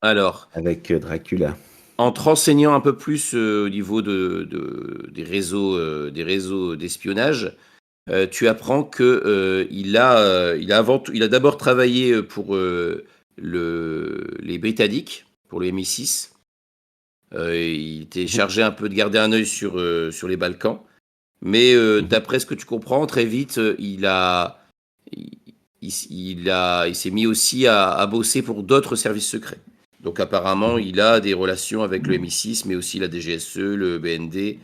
Alors, avec Dracula. en te renseignant un peu plus au niveau des réseaux d'espionnage, tu apprends que il a d'abord travaillé pour les Britanniques, pour le MI6. Il était chargé un peu de garder un œil sur les Balkans. Mais d'après ce que tu comprends, très vite, il s'est mis aussi à bosser pour d'autres services secrets. Donc apparemment, il a des relations avec le MI6, mais aussi la DGSE, le BND,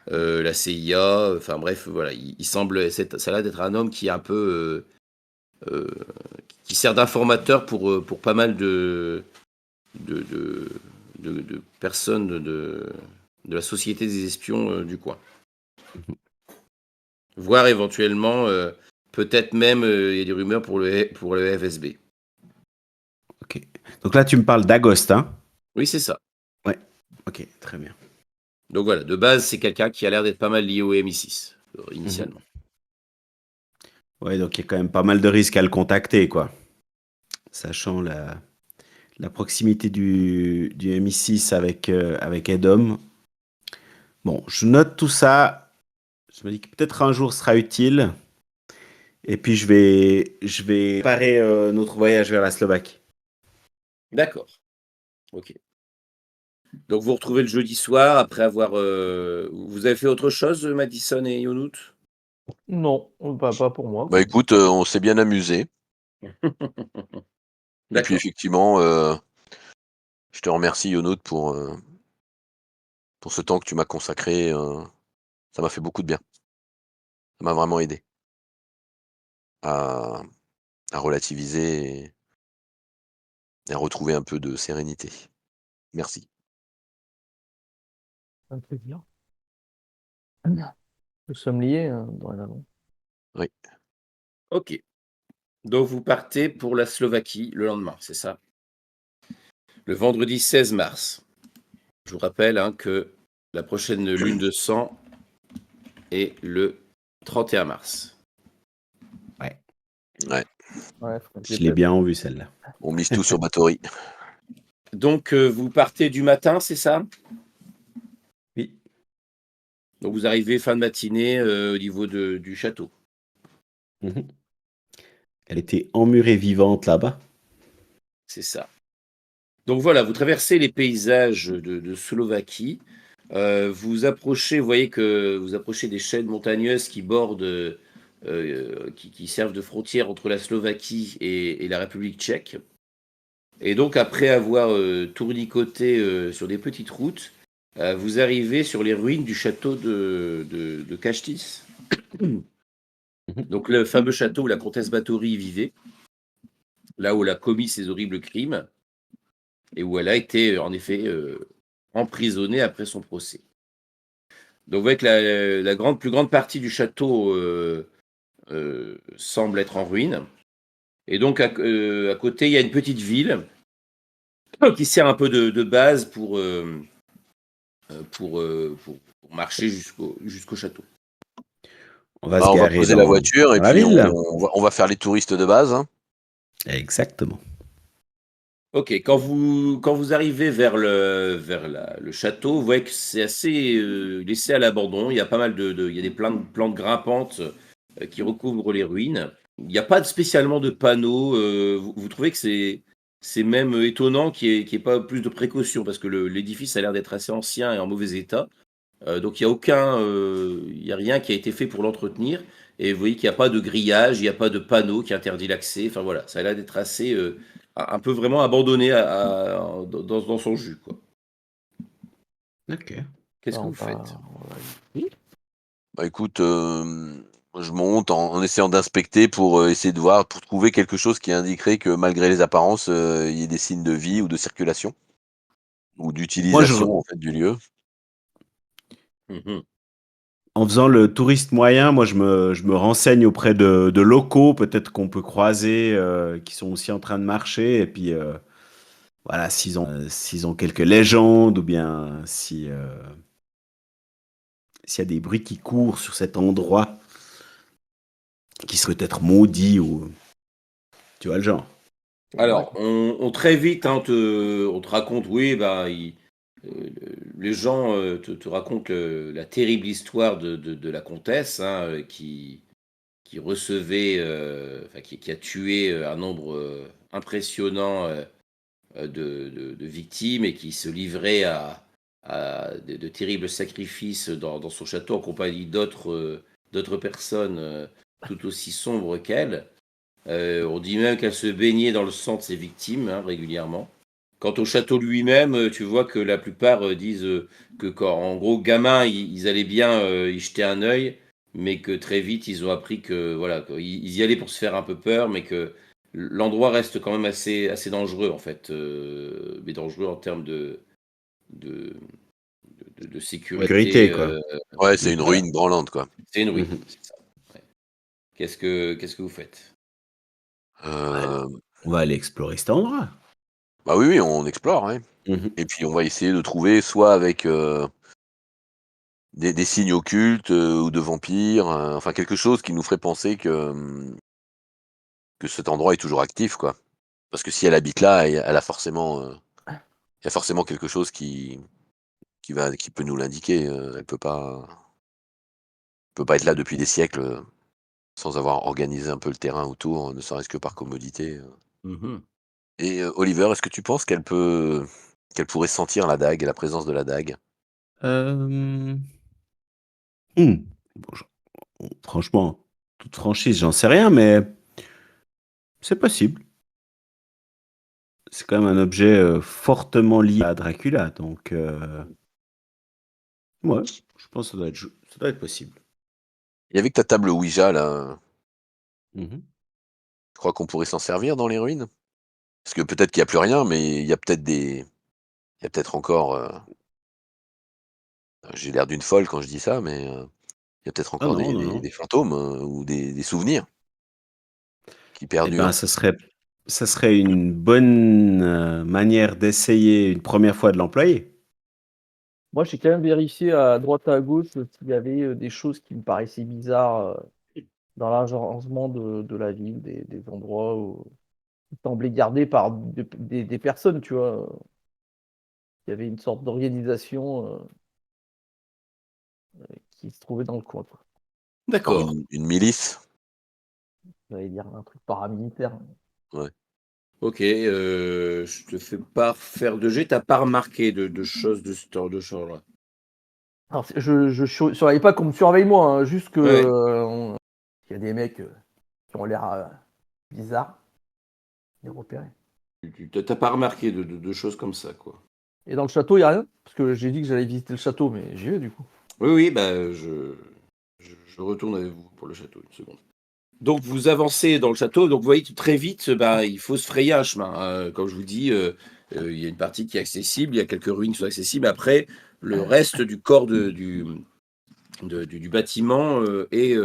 la CIA. Enfin bref, voilà, ça a l'air d'être un homme qui est un peu qui sert d'informateur pour pas mal de personnes de la société des espions du coin. Voire éventuellement, peut-être même, il y a des rumeurs pour le FSB. Ok. Donc là, tu me parles d'Agost, hein? Oui, c'est ça. Ouais. Ok, très bien. Donc voilà, de base, c'est quelqu'un qui a l'air d'être pas mal lié au MI6, initialement. Ouais, donc il y a quand même pas mal de risques à le contacter, quoi. Sachant la proximité du MI6 avec Edom. Bon, je note tout ça. Je me dis que peut-être un jour sera utile. Et puis je vais préparer notre voyage vers la Slovaquie. D'accord. Ok. Donc vous retrouvez le jeudi soir après avoir. Vous avez fait autre chose, Madison et Yonout? Non, pas pour moi. Bah écoute, on s'est bien amusé. Et puis D'accord. effectivement, je te remercie, Yonaut, pour ce temps que tu m'as consacré. Ça m'a fait beaucoup de bien. Ça m'a vraiment aidé à relativiser et à retrouver un peu de sérénité. Merci. Un plaisir. Nous sommes liés dorénavant. Oui. Ok. Donc vous partez pour la Slovaquie le lendemain, c'est ça? Le vendredi 16 mars. Je vous rappelle que la prochaine lune de sang est le 31 mars. Ouais. Ouais. Ouais, Je l'ai bien en vue, celle-là. On mise tout sur Batory. Donc vous partez du matin, c'est ça? Oui. Donc vous arrivez fin de matinée au niveau du château. Mhm. Elle était emmurée vivante là-bas. C'est ça. Donc voilà, vous traversez les paysages de Slovaquie. Vous voyez que vous approchez des chaînes montagneuses qui bordent, qui servent de frontière entre la Slovaquie et la République tchèque. Et donc après avoir tournicoté sur des petites routes, vous arrivez sur les ruines du château de Kashtis. Donc le fameux château où la comtesse Báthory vivait, là où elle a commis ses horribles crimes, et où elle a été en effet emprisonnée après son procès. Donc vous voyez que la plus grande partie du château semble être en ruine. Et donc à côté, il y a une petite ville qui sert un peu de base pour marcher jusqu'au château. On va Bah, se on va garer poser dans la voiture et dans la puis ville. on va faire les touristes de base. Hein. Exactement. Ok, quand vous arrivez vers le château, vous voyez que c'est assez laissé à l'abandon. Il y a pas mal il y a des plantes grimpantes qui recouvrent les ruines. Il n'y a pas spécialement de panneaux. Vous trouvez que c'est même étonnant qu'il n'y ait pas plus de précautions parce que l'édifice a l'air d'être assez ancien et en mauvais état. Donc il y a rien qui a été fait pour l'entretenir. Et vous voyez qu'il n'y a pas de grillage, il n'y a pas de panneau qui interdit l'accès. Enfin voilà, ça a l'air d'être assez un peu vraiment abandonné dans son jus, quoi. Ok. Qu'est-ce que On vous va- faites? Oui. Bah écoute, je monte en essayant d'inspecter pour essayer de voir, pour trouver quelque chose qui indiquerait que malgré les apparences, il y ait des signes de vie ou de circulation. ou Moi, d'utilisation en fait du lieu. Mhm. en faisant le touriste moyen, moi, je me renseigne auprès de locaux, peut-être qu'on peut croiser, qui sont aussi en train de marcher. Et puis, voilà, s'ils ont quelques légendes ou bien si, s'il y a des bruits qui courent sur cet endroit qui serait peut-être maudit ou tu vois le genre. Ouais. Alors, on très vite, hein, on te raconte, oui, bah, les gens te racontent la terrible histoire de la comtesse, hein, qui recevait, enfin, qui a tué un nombre impressionnant de victimes et qui se livrait à de terribles sacrifices dans son château en compagnie d'autres personnes tout aussi sombres qu'elle. On dit même qu'elle se baignait dans le sang de ses victimes, hein, régulièrement. Quant au château lui-même, tu vois que la plupart disent que quand, en gros, gamins, ils allaient bien y jeter un œil, mais que très vite, ils ont appris que, voilà, ils y allaient pour se faire un peu peur, mais que l'endroit reste quand même assez dangereux, en fait, mais dangereux en termes de Sécurité, sécurité. quoi. Ouais, c'est Mm. une Voilà, ruine branlante, quoi. c'est une ruine, Mhm. c'est ça. Ouais. Qu'est-ce que vous faites? Ouais, Euh, on va aller explorer cet endroit. Bah oui, oui, on explore, hein. Mhm. Et puis on va essayer de trouver soit avec des signes occultes ou de vampires, enfin quelque chose qui nous ferait penser que cet endroit est toujours actif, quoi. Parce que si elle habite là, elle a forcément, il y a forcément quelque chose qui peut nous l'indiquer. Elle peut pas être là depuis des siècles sans avoir organisé un peu le terrain autour, ne serait-ce que par commodité. Mhm. Et Oliver, est-ce que tu penses qu'elle pourrait sentir la dague, la présence de la dague? Euh, Bon, franchement, toute franchise, j'en sais rien, mais c'est possible. C'est quand même un objet fortement lié à Dracula, donc ouais, je pense que ça doit être possible. Et avec ta table Ouija là, Mhm. tu crois qu'on pourrait s'en servir dans les ruines? Parce que peut-être qu'il y a plus rien, mais il y a peut-être encore, j'ai l'air d'une folle quand je dis ça, mais il y a peut-être Ah encore non, non, non. des fantômes, ou des souvenirs qui Eh ben, perdurent. ça serait une bonne manière d'essayer une première fois de l'employer. Moi, j'ai quand même vérifié à droite et à gauche s'il y avait des choses qui me paraissaient bizarres dans l'agencement de la ville, des endroits où qui semblaient gardés par des personnes, tu vois. Il y avait une sorte d'organisation qui se trouvait dans le coin, quoi. Genre D'accord. une milice? J'allais dire un truc paramilitaire. Ouais. Ok, je te fais pas faire de jet, t'as pas remarqué de choses de ce genre-là. Alors, surveille pas qu'on me surveille moi, hein, juste que Ouais, il y a des mecs qui ont l'air bizarres, les repérer. t'as pas remarqué de choses comme ça, quoi. Et dans le château, il y a rien, parce que j'ai dit que j'allais visiter le château, mais j'y vais du coup. Oui, oui, bah, je retourne avec vous pour le château, une seconde. Donc vous avancez dans le château, donc vous voyez que très vite, bah, il faut se frayer un chemin, hein. Comme je vous dis, il y a une partie qui est accessible, il y a quelques ruines qui sont accessibles. Après, le reste du corps du bâtiment est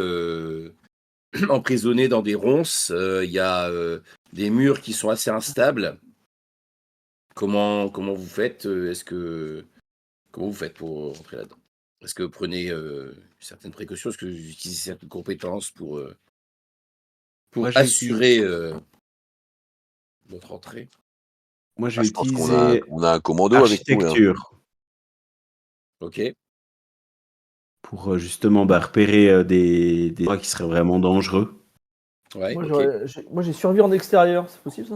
emprisonné dans des ronces. Il y a des murs qui sont assez instables. Comment vous faites comment vous faites pour rentrer là-dedans? Est-ce que vous prenez certaines précautions? Est-ce que vous utilisez certaines compétences Moi, pour je vais assurer utiliser, votre entrée? moi, je Ah, vais je pense utiliser qu'on a un commando avec nous là. architecture Ok. pour justement bah, repérer des endroits qui seraient vraiment dangereux. Ouais, Moi, ok. j'ai survie en extérieur, c'est possible ça?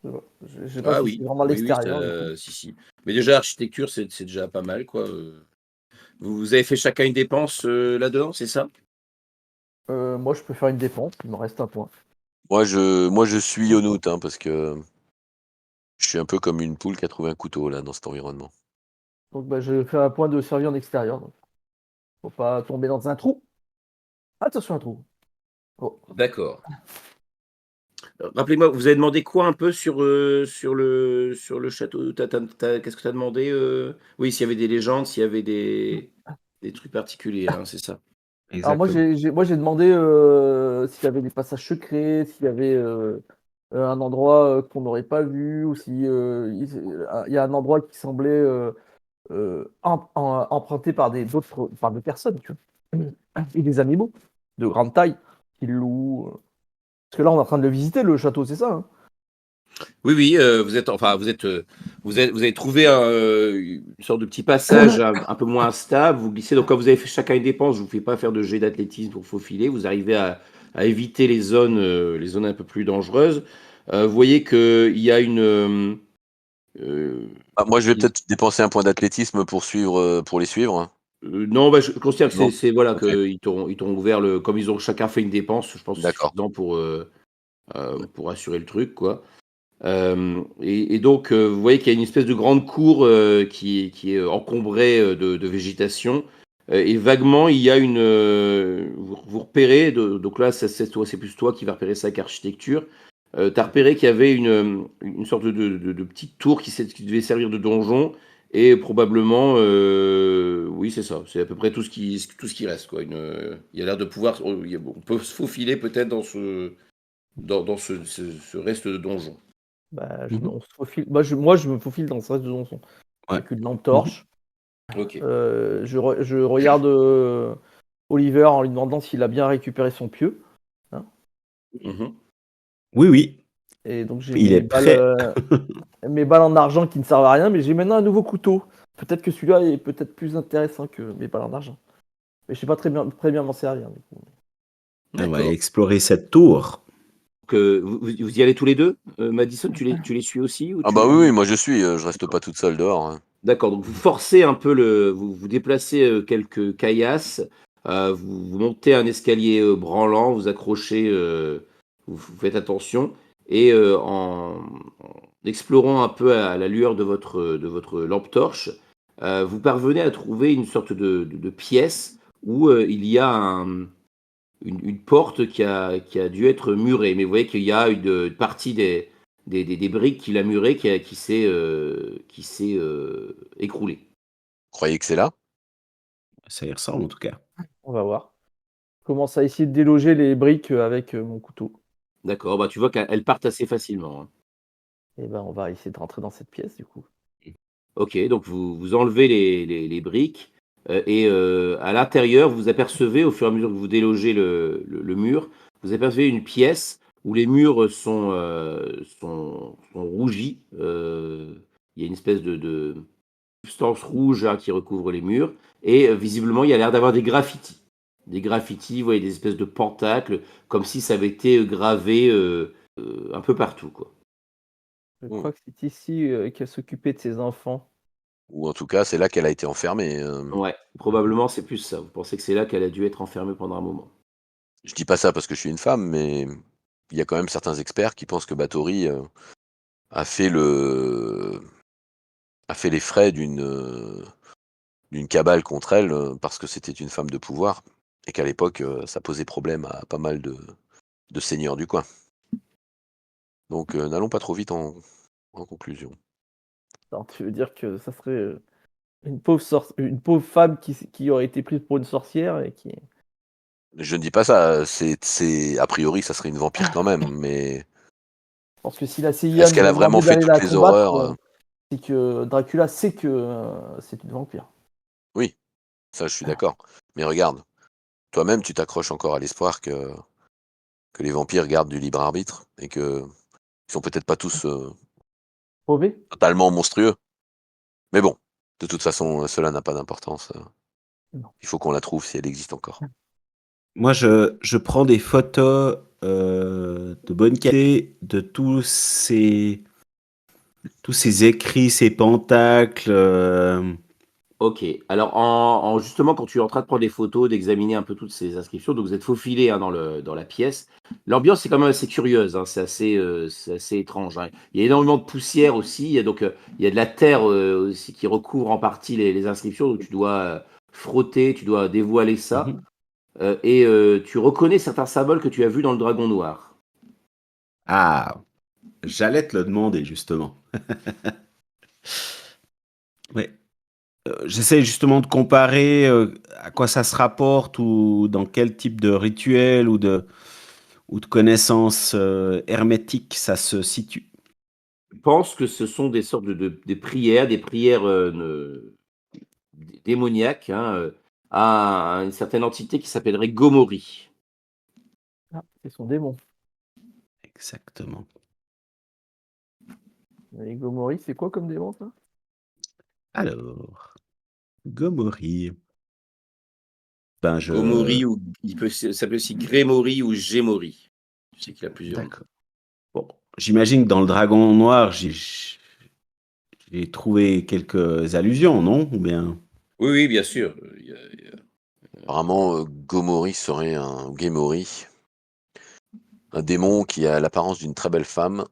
Je sais pas Ah si c'est oui, vraiment oui, oui, l'extérieur du coup. si, si. Mais déjà, architecture, c'est déjà pas mal, quoi. Vous avez fait chacun une dépense là-dedans, c'est ça? Moi, je peux faire une dépense, il me reste un point. Moi je suis Yonout, hein, parce que je suis un peu comme une poule qui a trouvé un couteau là dans cet environnement. Donc, bah, je fais un point de survie en extérieur. Donc. Faut pas tomber dans un trou. Attention, un trou. Oh. D'accord. Rappelez-moi, vous avez demandé quoi un peu sur le château? Qu'est-ce que tu as demandé? Oui, s'il y avait des légendes, s'il y avait des trucs particuliers, hein, c'est ça? Alors moi Exactement. j'ai demandé, s'il y avait des passages secrets, s'il y avait, un endroit, qu'on n'aurait pas vu ou si, il y a un endroit qui semblait, emprunté par des personnes, tu vois? Et des animaux de grande taille qui le louent, parce que là on est en train de le visiter le château, c'est ça, hein? Oui, oui, vous avez trouvé une sorte de petit passage un peu moins instable. Vous glissez, donc quand vous avez fait chacun une dépense, je vous fais pas faire de jet d'athlétisme pour faufiler. Vous arrivez à éviter les zones un peu plus dangereuses. Vous voyez qu'il y a euh, Ah, moi, je vais peut-être dépenser un point d'athlétisme pour les suivre, hein. non, bah, je considère que Non? voilà, Ok, qu'ils t'ont ouvert comme ils ont chacun fait une dépense, je pense que c'est d'accord. suffisant pour assurer le truc, quoi. Et donc, vous voyez qu'il y a une espèce de grande cour qui est encombrée de végétation. Et vaguement, il y a vous repérez, donc là, c'est plus toi qui vas repérer ça qu'architecture. Tu as repéré qu'il y avait une sorte de petite tour qui devait servir de donjon. Et probablement, oui, c'est ça. C'est à peu près tout ce qui reste, quoi. Il y a l'air de pouvoir. On peut se faufiler peut-être dans ce reste de donjon. Bah, Mhm. on se faufile. Moi, je me faufile dans ce reste de donjon Ouais. avec une lampe Mhm. torche. Ok. Je regarde, Oliver en lui demandant s'il a bien récupéré son pieu, hein. Mhm. Et Oui, oui, et donc j'ai il est prêt. mes balles en argent qui ne servent à rien, mais j'ai maintenant un nouveau couteau. Peut-être que celui-là est peut-être plus intéressant que mes balles en argent. Mais je sais pas très bien m'en servir, du coup. On va D'accord. explorer cette tour. Donc, vous y allez tous les deux? Madison, tu les suis aussi ou Ah bah oui, oui, tu... moi je reste pas D'accord. toute seule dehors, hein. D'accord. Donc vous forcez un peu vous déplacez quelques caillasses. Vous montez un escalier branlant, vous accrochez, vous faites attention et en explorant un peu à la lueur de votre lampe torche, vous parvenez à trouver une sorte de pièce où il y a une porte qui a dû être murée. Mais vous voyez qu'il y a une partie des briques qu'il a murées qui s'est écroulée. Croyez que c'est là? Ça y ressemble en tout cas. On va voir. Je commence à essayer de déloger les briques, avec, mon couteau. D'accord, bah tu vois qu'elles partent assez facilement, hein. Et ben, on va essayer de rentrer dans cette pièce, du coup. Ok, donc vous enlevez les briques et à l'intérieur, vous apercevez, au fur et à mesure que vous délogez le mur, vous apercevez une pièce où les murs sont rougis. Il y a une espèce de substance rouge hein, qui recouvre les murs. Et visiblement, il y a l'air d'avoir des graffitis. Des graffitis, vous voyez, des espèces de pentacles, comme si ça avait été gravé un peu partout, quoi. Je Mmh. crois que c'est ici, qu'elle s'occupait de ses enfants. Ou en tout cas, c'est là qu'elle a été enfermée, Ouais, probablement c'est plus ça. Vous pensez que c'est là qu'elle a dû être enfermée pendant un moment. Je dis pas ça parce que je suis une femme, mais il y a quand même certains experts qui pensent que Báthory, a fait le a fait les frais d'une cabale contre elle, parce que c'était une femme de pouvoir et qu'à l'époque, ça posait problème à pas mal de seigneurs du coin. Donc, n'allons pas trop vite en conclusion. Alors, tu veux dire que ça serait, une pauvre femme qui aurait été prise pour une sorcière et qui Je ne dis pas ça, c'est a priori, ça serait une vampire quand même, mais parce que si la CIA est-ce qu'elle nous a a vraiment demandé fait d'aller toutes la les combattre, horreurs, c'est que Dracula sait que, c'est une vampire. Oui, ça je suis d'accord. Mais regarde, toi-même tu t'accroches encore à l'espoir que les vampires gardent du libre arbitre et qu'ils sont peut-être pas tous, Mauvais? totalement monstrueux. Mais bon, de toute façon, cela n'a pas d'importance, Non. il faut qu'on la trouve si elle existe encore. Moi, je prends des photos de bonne qualité de tous ces écrits, ces pentacles. Ok, alors justement, quand tu es en train de prendre des photos, d'examiner un peu toutes ces inscriptions, donc vous êtes faufilé hein, dans la pièce, l'ambiance est quand même assez curieuse, hein, c'est assez étrange, hein. Il y a énormément de poussière aussi, il y a de la terre aussi qui recouvre en partie les inscriptions, donc tu dois frotter, tu dois dévoiler ça, Mhm. et tu reconnais certains symboles que tu as vus dans le Dragon Noir. Ah, j'allais te le demander justement. Ouais. J'essaie justement de comparer à quoi ça se rapporte ou dans quel type de rituel ou de connaissances hermétiques ça se situe. Je pense que ce sont des sortes des prières démoniaques, hein, à une certaine entité qui s'appellerait Gomori. Ah, c'est son démon. Exactement. Et Gomori, c'est quoi comme démon, ça? Alors, Gomori. Ben, Gomori, ou il peut s'appeler aussi Grémori ou Gémori. Je sais qu'il a plusieurs noms. D'accord. Bon, j'imagine que dans le Dragon Noir, j'ai trouvé quelques allusions, non? Ou bien. Oui, oui, bien sûr. Apparemment, Gomori serait un Gémori, un démon qui a l'apparence d'une très belle femme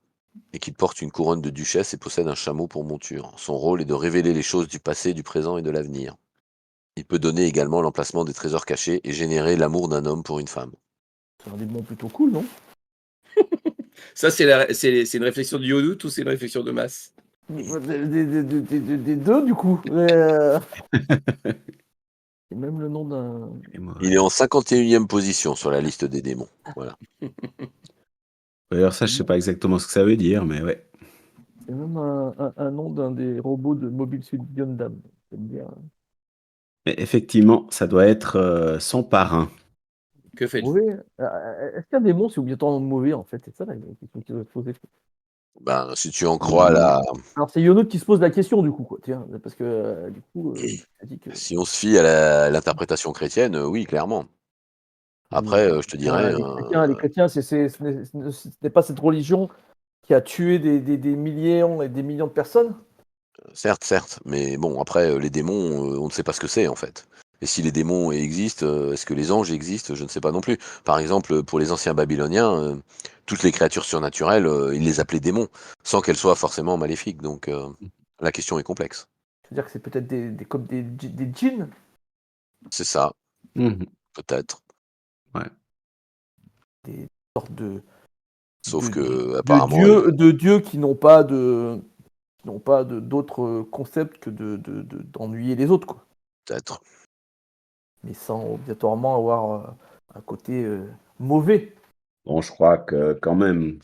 et qui porte une couronne de duchesse et possède un chameau pour monture. Son rôle est de révéler les choses du passé, du présent et de l'avenir. Il peut donner également l'emplacement des trésors cachés et générer l'amour d'un homme pour une femme. C'est un démon plutôt cool, non? Ça, c'est une réflexion de Yodout ou c'est une réflexion de masse? Des deux, du coup. Et même le nom d'un. Il est en 51e position sur la liste des démons. Voilà. D'ailleurs, ça, je sais pas exactement ce que ça veut dire, mais ouais. C'est même un nom d'un des robots de Mobile Suit Gundam. C'est-à-dire. Mais effectivement, ça doit être son parrain. Que faites-vous? Mauvais. Est-ce qu'un démon, c'est obligatoirement mauvais, en fait? C'est ça la question qu'il faut se poser. Ben, si tu en crois la... Alors, c'est Yono qui se pose la question, du coup, quoi. Tiens, parce que, du coup, tu as dit que. Si on se fie à l'interprétation chrétienne, oui, clairement. Après, je te dirais, Les chrétiens, ce n'est pas cette religion qui a tué des millions et des millions de personnes? certes, mais bon, après, les démons, on ne sait pas ce que c'est en fait. Et si les démons existent, est-ce que les anges existent? Je ne sais pas non plus. Par exemple, pour les anciens Babyloniens, toutes les créatures surnaturelles, ils les appelaient démons, sans qu'elles soient forcément maléfiques. Donc, la question est complexe. C'est-à-dire que c'est peut-être comme des djinns, C'est ça, Mhm. peut-être. Ouais. des sortes Sauf que, apparemment, de dieux qui n'ont pas d'autre concept que d'ennuyer les autres, quoi. peut-être. Mais sans obligatoirement avoir un côté mauvais. Bon, je crois que quand même,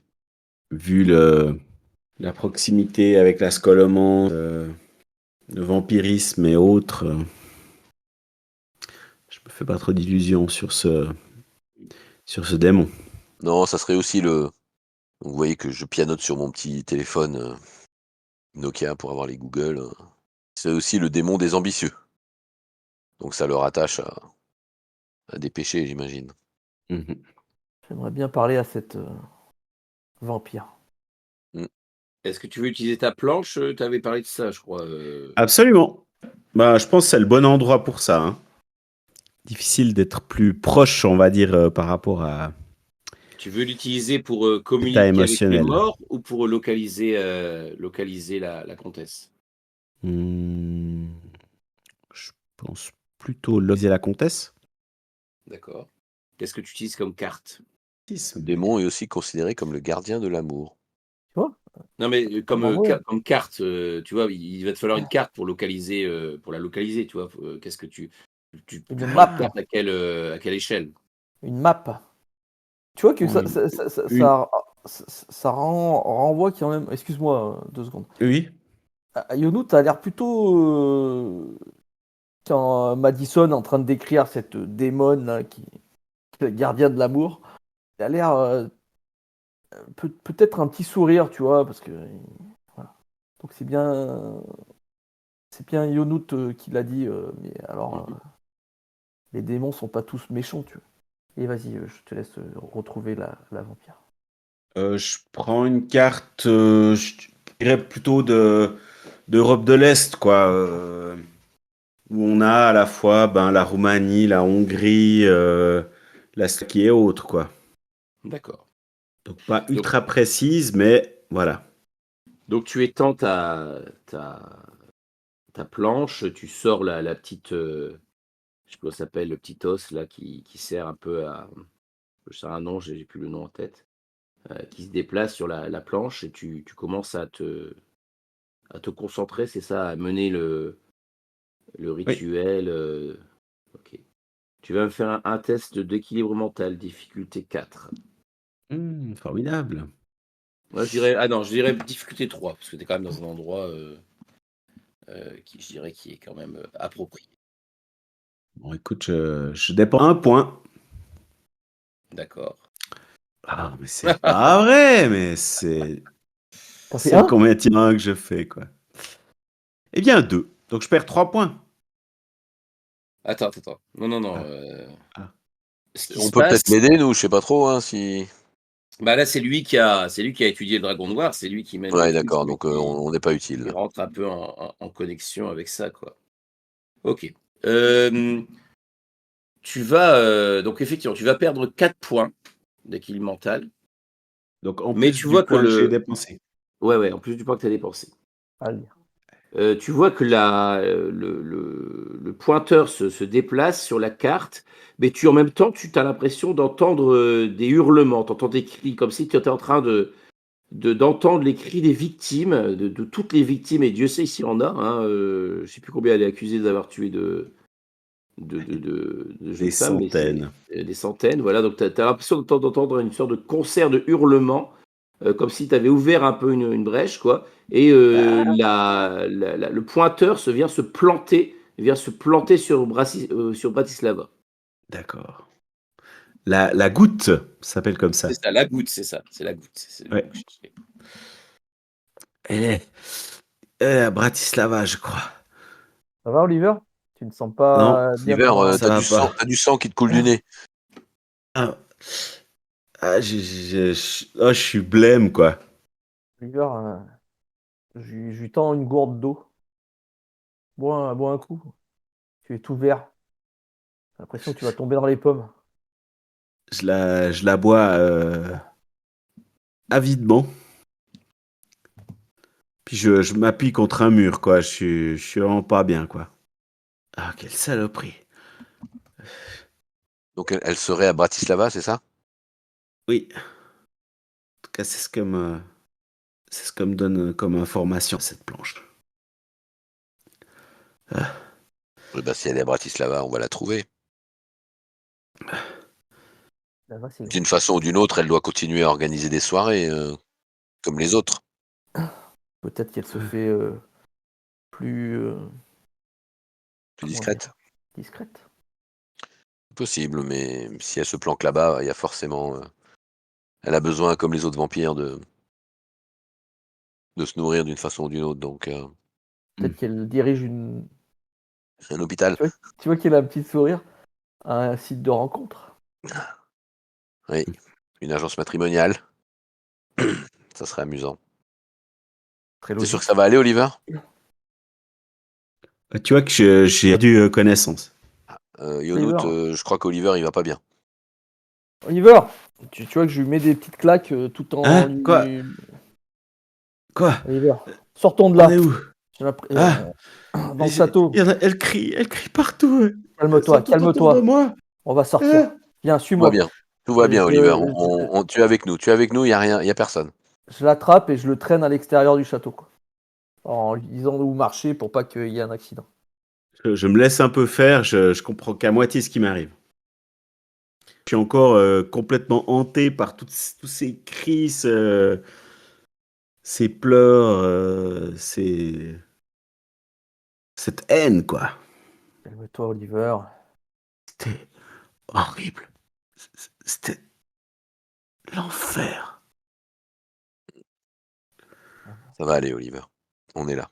vu la proximité avec la scolomance, le vampirisme et autres, je me fais pas trop d'illusions sur ce démon. Non, ça serait aussi le. Donc, vous voyez que je pianote sur mon petit téléphone Nokia pour avoir les Google. C'est aussi le démon des ambitieux. Donc ça le rattache à des péchés, j'imagine. Mhm. J'aimerais bien parler à cette vampire. Est-ce que tu veux utiliser ta planche? Tu avais parlé de ça, je crois. Absolument. Bah, je pense que c'est le bon endroit pour ça, hein. Difficile d'être plus proche, on va dire, par rapport à Tu veux l'utiliser pour l'état communiquer avec les émotionnel. morts ou pour localiser la comtesse? Hmm, je pense plutôt localiser la comtesse. D'accord. Qu'est-ce que tu utilises comme carte? Le démon est aussi considéré comme le gardien de l'amour. Tu vois? Non, mais Ouais. comme carte, tu vois, il va te falloir une carte pour pour la localiser, tu vois. Qu'est-ce que tu Une prends une map. carte à quelle échelle? Une map. Tu vois que Oui. ça renvoie quand même. Excuse-moi, 2 secondes. Oui. Yonou, t'as l'air plutôt. Quand Madison est en train de décrire cette démon là, qui est le gardien de l'amour, il a l'air. Peut-être un petit sourire, tu vois, parce que. Voilà. Donc c'est bien. C'est bien Yonout qui l'a dit, mais alors, les démons sont pas tous méchants, tu vois. Et vas-y, je te laisse retrouver la vampire. Je prends une carte, je dirais plutôt d'Europe de l'Est, quoi, où on a à la fois la Roumanie, la Hongrie, la Slovaquie et autres, quoi. D'accord. Donc pas Donc, ultra précise, mais voilà. donc tu étends ta planche, tu sors la petite, je sais pas comment ça s'appelle, le petit os là qui sert un peu à, je sais un nom, j'ai plus le nom en tête. qui se déplace sur la planche et tu commences à te concentrer, c'est ça, à mener le Oui. rituel. Ok. Tu vas me faire un test d'équilibre mental, difficulté 4. Formidable. Moi, je dirais, ah non, je dirais difficulté 3, parce que tu es quand même dans un endroit qui, je dirais, qui est quand même approprié. Bon, écoute, je dépends un point. D'accord. Ah, mais c'est pas vrai, mais T'as fait c'est le un? combienième que je fais, quoi. Eh bien, 2. Donc, je perds 3 points. Attends. Non. Ah, ah. Ce qui On se peut peut-être passe, l'aider, nous, je sais pas trop, hein, si. bah là, c'est lui qui a étudié le dragon noir, c'est lui qui mène le Ouais, truc, d'accord, c'est lui donc qui, on n'est pas qui utile. rentre un peu en connexion avec ça, quoi. Ok. Euh, donc effectivement, tu vas perdre 4 points d'équilibre mental, Donc, en mais plus tu du vois que point que j'ai dépensé. ouais, en plus du point que tu as dépensé. Allez. Tu vois que le pointeur se déplace sur la carte, mais en même temps, tu as l'impression d'entendre des hurlements, tu entends des cris, comme si tu étais en train d'entendre les cris des victimes, de toutes les victimes, et Dieu sait s'il y en a. Hein, je ne sais plus combien elle est accusée d'avoir tué de Des jeunes femmes, mais c'est centaines. des centaines. Voilà, donc tu as l'impression d'entendre une sorte de concert de hurlements, comme si tu avais ouvert un peu une brèche, quoi. Et le pointeur vient se planter sur Bratislava. D'accord. La goutte s'appelle comme C'est ça. ça, la goutte, c'est ça, c'est la goutte, c'est le mot Ouais. que je cherchais. Elle est à Bratislava, je crois. Ça va, Oliver? Tu ne sens Non, pas bien L'hiver, comment. ça va pas. t'as du sang qui te coule du nez. Ah, je suis blême, quoi. Oliver, je lui tends une gourde d'eau. Bois un coup. Tu es tout vert. J'ai l'impression que tu vas tomber dans les pommes. Je la bois avidement. Puis je m'appuie contre un mur, quoi. Je suis vraiment pas bien, quoi. Ah, quelle saloperie. Donc elle serait à Bratislava, c'est ça? Oui, en tout cas, c'est ce que me donne comme information cette planche. Ah, Eh ben, si elle est à Bratislava, on va la trouver. Là-bas, c'est D'une grand. façon ou d'une autre, elle doit continuer à organiser des soirées comme les autres. Peut-être qu'elle se fait plus Plus comment dire, discrète. discrète. Possible, mais si elle se planque là-bas, il y a forcément. Elle a besoin, comme les autres vampires, de se nourrir d'une façon ou d'une autre. Donc, Peut-être qu'elle dirige une. un hôpital. Tu vois qu'elle a un petit sourire. Un site de rencontre. Oui. Une agence matrimoniale. Ça serait amusant. Très T'es sûr que logique. ça va aller, Oliver? tu vois que j'ai perdu connaissance. Yonout, Oliver, je crois qu'Oliver, il va pas bien. Oliver, tu vois que je lui mets des petites claques tout en Hein? Quoi? lui. Quoi? Oliver, sortons de On là. est où? J'ai Ah! dans le château. Elle crie partout. Elles Calme-toi, sont tout autour de calme-toi. moi. On va sortir. Ah! Viens, Tout va suis-moi. bien. Tout va bien, Oliver. Je, Tu es avec nous. Tu es avec nous, il y a rien, il y a personne. je l'attrape et je le traîne à l'extérieur du château, quoi. En lui disant où marcher pour pas qu'il y ait un accident. Je me laisse un peu faire, je comprends qu'à moitié ce qui m'arrive. Je suis encore complètement hanté par tous ces cris, ces pleurs, cette haine, quoi. Calme-toi, Oliver. C'était horrible. C'était l'enfer. Ça va aller, Oliver. On est là.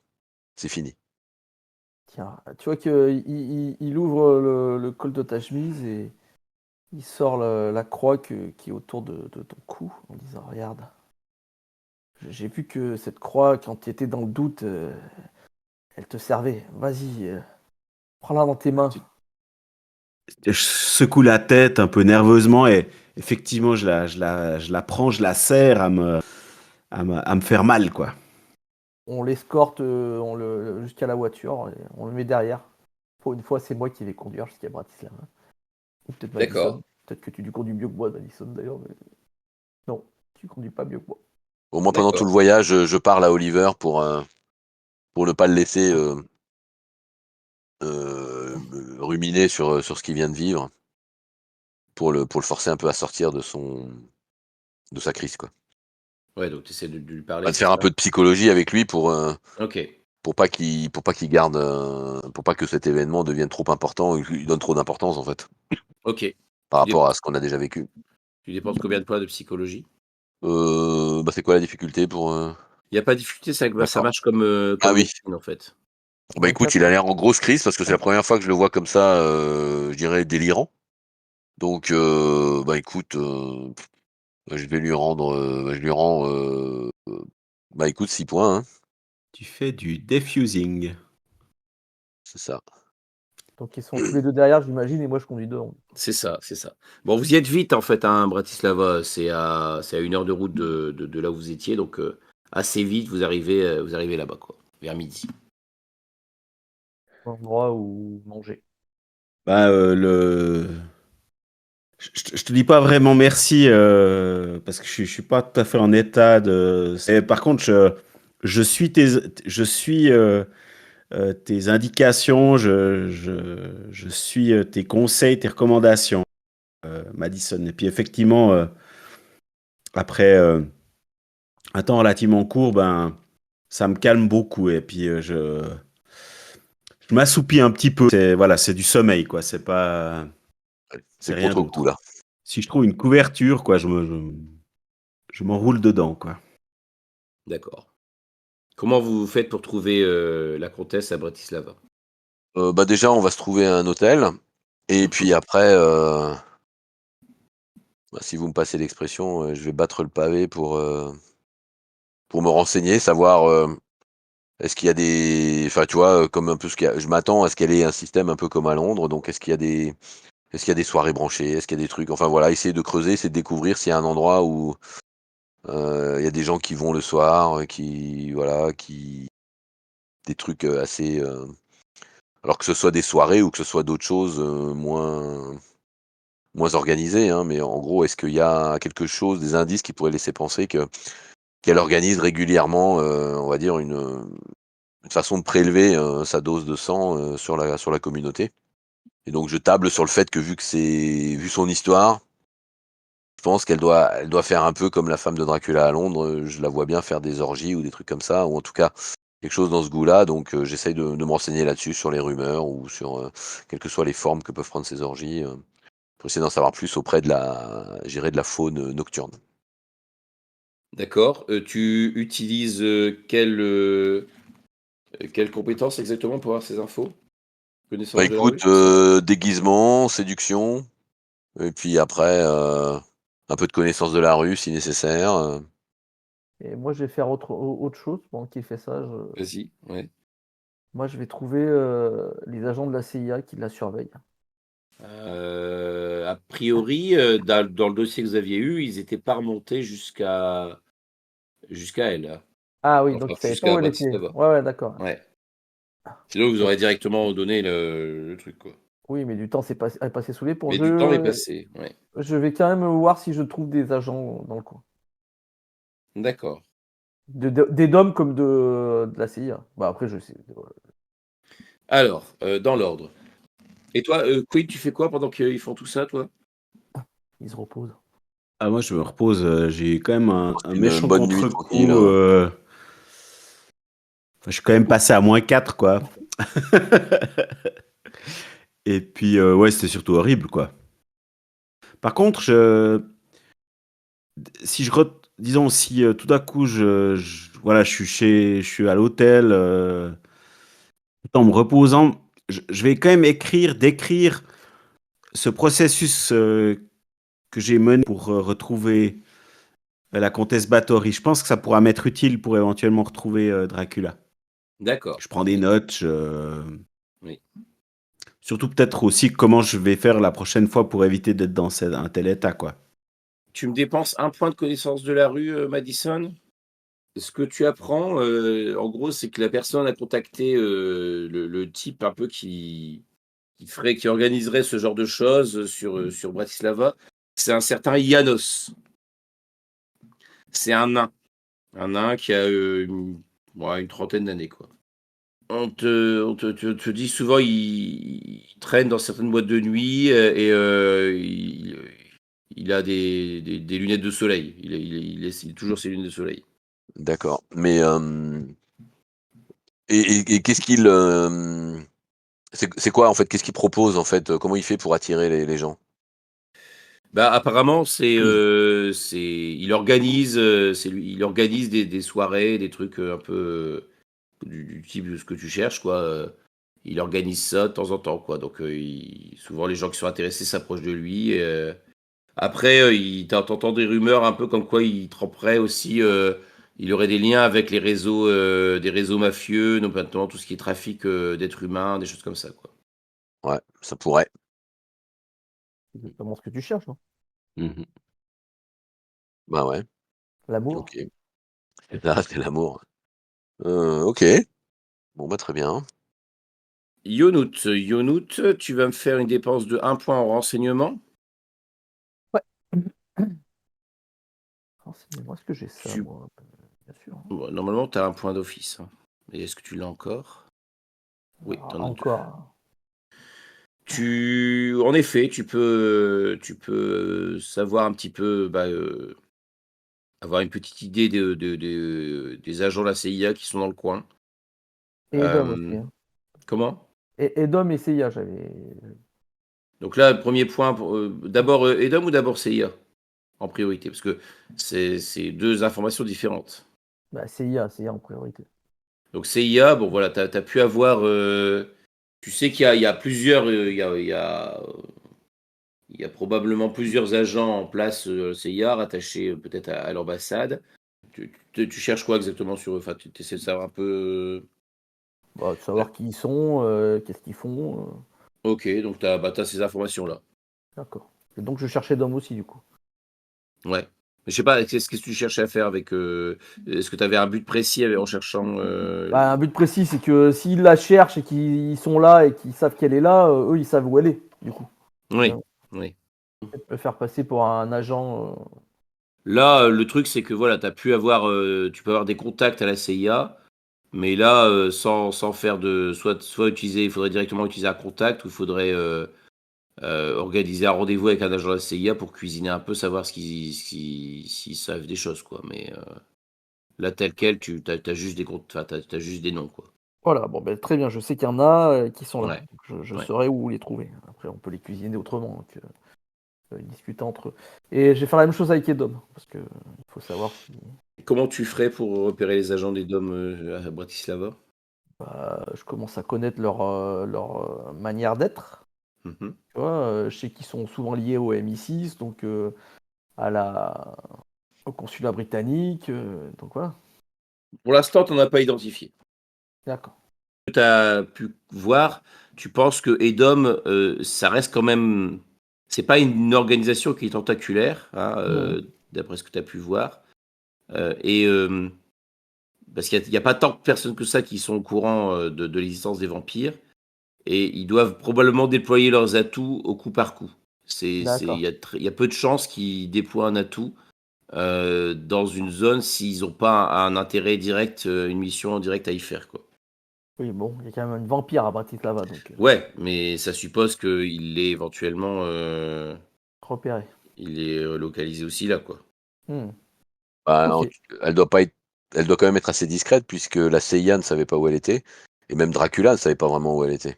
C'est fini. Tiens, tu vois qu'il ouvre le col de ta chemise et il sort la croix qui est autour de ton cou en disant regarde, j'ai vu que cette croix, quand tu étais dans le doute, elle te servait. Vas-y, prends-la dans tes mains. Je secoue la tête un peu nerveusement et effectivement, je la prends, je la serre à me faire mal, quoi. On l'escorte jusqu'à la voiture et on le met derrière. Pour une fois, c'est moi qui vais conduire jusqu'à Bratislava. Ou peut-être D'accord. Madison. Peut-être que tu conduis mieux que moi, Madison, d'ailleurs. Mais... Non, tu conduis pas mieux que moi. Au moins pendant tout D'accord. le voyage, je parle à Oliver pour ne pas le laisser ruminer sur ce qu'il vient de vivre, pour le forcer un peu à sortir de sa crise, quoi. Ouais, donc tu essaies de lui parler, Enfin, de c'est faire un ça? peu de psychologie avec lui Ok. pour pas qu'il garde, pour pas que cet événement devienne trop important et qu'il donne trop d'importance, en fait, Ok. par Tu rapport dépenses, à ce qu'on a déjà vécu. tu dépenses combien de points de psychologie? Bah, c'est quoi la difficulté pour, Il n'y a pas de difficulté, ça d'accord. marche comme, Ah comme oui. médecine, en fait. Bah, écoute, il 24. a l'air en grosse crise parce que c'est la première fois que je le vois comme ça, je dirais délirant. Donc, bah, écoute, je vais lui rendre, je lui rends, bah, écoute 6 points, hein, Tu fais du defusing. c'est ça. Donc ils sont tous les deux derrière, j'imagine, et moi je conduis devant. C'est ça, c'est ça. Bon, vous y êtes vite, en fait, hein, Bratislava. C'est à 1 heure de route de là où vous étiez, donc assez vite, vous arrivez là-bas, quoi, vers midi. Endroit où manger. Bah, je te dis pas vraiment merci parce que je suis pas tout à fait en état de. Par contre, je suis tes indications, je suis tes conseils, tes recommandations, Madison. Et puis effectivement, après un temps relativement court, ben ça me calme beaucoup. Et puis je m'assoupis un petit peu. Voilà, c'est du sommeil, quoi. Ouais, C'est c'est pas rien trop le coup, d'autre. là. Si je trouve une couverture, quoi, je m'enroule dedans, quoi. D'accord. Comment vous faites pour trouver la comtesse à Bratislava? Bah, déjà, on va se trouver un hôtel et puis après, bah, si vous me passez l'expression, je vais battre le pavé pour me renseigner, savoir, est-ce qu'il y a des enfin, tu vois, comme un peu ce qu'il y a je m'attends à ce qu'elle ait un système un peu comme à Londres, donc est-ce qu'il y a des soirées branchées? Est-ce qu'il y a des trucs? Enfin, voilà, essayer de creuser, essayer de découvrir s'il y a un endroit où, il y a des gens qui vont le soir, qui voilà, qui des trucs, assez, alors que ce soit des soirées ou que ce soit d'autres choses, moins organisées, hein, mais en gros, est-ce qu'il y a quelque chose, des indices qui pourraient laisser penser qu'elle organise régulièrement, on va dire une façon de prélever, sa dose de sang, sur la communauté? Et donc je table sur le fait que vu son histoire, je pense elle doit faire un peu comme la femme de Dracula à Londres, je la vois bien faire des orgies ou des trucs comme ça, ou en tout cas quelque chose dans ce goût-là, donc j'essaye de me renseigner là-dessus sur les rumeurs ou sur, quelles que soient les formes que peuvent prendre ces orgies, pour essayer d'en savoir plus auprès de la faune, nocturne. D'accord. Tu utilises quelle compétence exactement pour avoir ces infos? Bah, Connaissance de la rue, écoute, c'est ça? déguisement, séduction et puis après, un peu de connaissance de la rue si nécessaire, Et moi je vais faire autre chose pendant qu'il fait ça. Vas-y, ouais. Moi je vais trouver les agents de la CIA qui la surveillent. A priori, dans le dossier que vous aviez eu, ils étaient pas remontés jusqu'à elle, hein. Ah oui, Enfin, donc ils savaient pas jusqu'à où elle était. Bratislava. Ouais, ouais, d'accord. Ouais. Sinon, vous Donc, aurez directement donné le truc, quoi. oui, mais du temps est passé sous les ponts. Mais du temps est passé, ouais. Je vais quand même voir si je trouve des agents dans le coin. D'accord. Des DOM comme de la CIA. Bah après, je sais. Alors, dans l'ordre. Et toi, Queen, tu fais quoi pendant qu'ils font tout ça, toi? Ils se reposent. Ah, moi, je me repose. J'ai quand même un une méchant bonne nuit tranquille, contre-coup. Enfin, je suis quand même passé à -4, quoi. Et puis, ouais, c'était surtout horrible, quoi. Par contre, si disons, si tout à coup, voilà, je suis à l'hôtel, tout en me reposant, je vais quand même décrire ce processus que j'ai mené pour retrouver la comtesse Bathory. Je pense que ça pourra m'être utile pour éventuellement retrouver Dracula. D'accord, Je prends des OK. notes, Oui. surtout peut-être aussi comment je vais faire la prochaine fois pour éviter d'être dans un tel état, quoi. Tu me dépenses 1 point de connaissance de la rue, Madison. Ce que tu apprends, en gros, c'est que la personne a contacté, le type un peu qui organiserait ce genre de choses, sur Bratislava. C'est un certain János. C'est un nain. Un nain qui a une trentaine d'années, quoi. On te dit souvent, il traîne dans certaines boîtes de nuit il a des lunettes de soleil. Il toujours ses lunettes de soleil. D'accord. Mais et qu'est-ce qu'il c'est quoi en fait? Qu'est-ce qu'il propose en fait? Comment il fait pour attirer les gens? Bah, apparemment, il organise des soirées, des trucs un peu du type de ce que tu cherches, quoi. Il organise ça de temps en temps, quoi. Donc, souvent, les gens qui sont intéressés s'approchent de lui. Après, t'entends des rumeurs un peu comme quoi il tremperait aussi. Il aurait des liens avec des réseaux mafieux, notamment tout ce qui est trafic d'êtres humains, des choses comme ça, quoi. Ouais, ça pourrait. C'est exactement ce que tu cherches, hein. Mhm. Bah ouais, L'amour. OK. C'est ça, c'est l'amour. OK. Bon, bah, très bien. Yonout, tu vas me faire une dépense de 1 point en renseignement. Ouais. Renseignez-moi, est-ce que j'ai ça, Tu, moi? Bien sûr, hein. bon, normalement, tu as 1 point d'office, hein. Mais est-ce que tu l'as encore? Oui, tu en as 2. Encore. En effet, tu peux savoir un petit peu, avoir une petite idée des agents de la CIA qui sont dans le coin. Et Edom aussi, Euh, hein. Comment? Et Edom et CIA, j'avais. Donc là, premier point, Hmm. d'abord Edom ou d'abord CIA en priorité? Parce que c'est deux informations différentes. Bah, CIA en priorité. Donc CIA, bon voilà, tu as pu avoir. Tu sais qu'il y a plusieurs. Il y a probablement plusieurs agents en place CIA rattachés peut-être à l'ambassade. Tu cherches quoi exactement sur eux? Enfin, tu essaies de savoir un peu. Bah, de savoir qui ils sont, qu'est-ce qu'ils font. Ok, donc t'as ces informations-là. D'accord. Et donc je cherchais Edom aussi, du coup. Ouais. Mais je sais pas, qu'est-ce que tu cherchais à faire avec. Est-ce que tu avais un but précis en cherchant. Bah, un but précis, c'est que s'ils la cherchent et qu'ils sont là et qu'ils savent qu'elle est là, eux, ils savent où elle est, du coup. Oui, oui. Peut-être me faire passer pour un agent. Là, le truc, c'est que voilà, tu peux avoir des contacts à la CIA, mais là, sans faire de. Soit utiliser, il faudrait directement utiliser un contact, ou il faudrait organiser un rendez-vous avec un agent de la CIA pour cuisiner un peu, savoir s'ils savent des choses, quoi. Mais là, tel quel, t'as juste enfin, t'as juste des noms, quoi. Voilà, bon, ben, très bien, je sais qu'il y en a qui sont là. Ouais, Donc je ouais. saurai où les trouver. Après, on peut les cuisiner autrement, donc discuter entre eux. Et je vais faire la même chose avec Edom, parce que il faut savoir si Comment tu ferais pour repérer les agents des DOM à Bratislava? je commence à connaître leur manière d'être. Mhm. Tu vois, je sais qu'ils sont souvent liés au MI6, donc à au consulat britannique. Donc voilà, Pour l'instant, tu n'en as pas identifié. d'accord. Tu as pu voir, tu penses que Edom, ça reste quand même. C'est pas une organisation qui est tentaculaire, hein, Mhm. d'après ce que tu as pu voir. Et parce qu'il y a pas tant de personnes que ça qui sont au courant de l'existence des vampires. Et ils doivent probablement déployer leurs atouts au coup par coup. D'accord. Il y a peu de chances qu'ils déploient un atout dans une zone s'ils n'ont pas un intérêt direct, une mission en direct à y faire, quoi. Oui, bon, il y a quand même une vampire à Bratislava, donc Ouais, mais ça suppose qu'il est éventuellement, repéré. il est localisé aussi là, quoi. Hmm. Bah, Ok. elle doit pas être elle doit quand même être assez discrète puisque la CIA ne savait pas où elle était et même Dracula ne savait pas vraiment où elle était.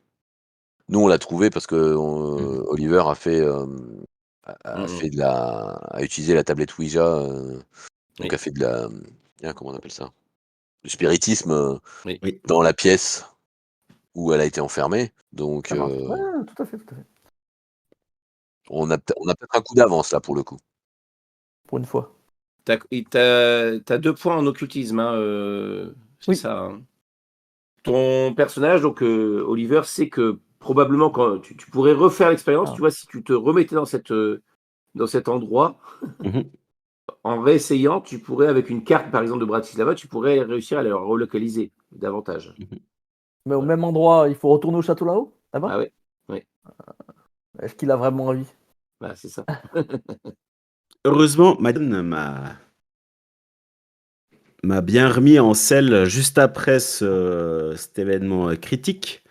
Nous, on l'a trouvée parce que Mhm. Oliver a Mhm. fait a utilisé la tablette Ouija, donc Oui, a fait de la, comment on appelle ça? Du spiritisme, oui. Oui. dans la pièce où elle a été enfermée, donc Ça marche. Ouais, tout à fait, tout à fait. on a peut-être un coup d'avance là pour le coup. Pour une fois. T'as 2 points en occultisme, hein, c'est Oui. ça, hein. Ton personnage, donc Oliver, sait que probablement quand tu pourrais refaire l'expérience, Ah, tu vois, si tu te remettais dans cet endroit, Mhm. en réessayant, tu pourrais, avec une carte par exemple de Bratislava, tu pourrais réussir à la relocaliser davantage. Mhm. mais au Voilà. même endroit, il faut retourner au château là-haut? Ah Là-bas? ouais, ouais, Est-ce qu'il a vraiment envie? bah, c'est ça. Heureusement, madame m'a m'a bien remis en selle juste après cet événement critique.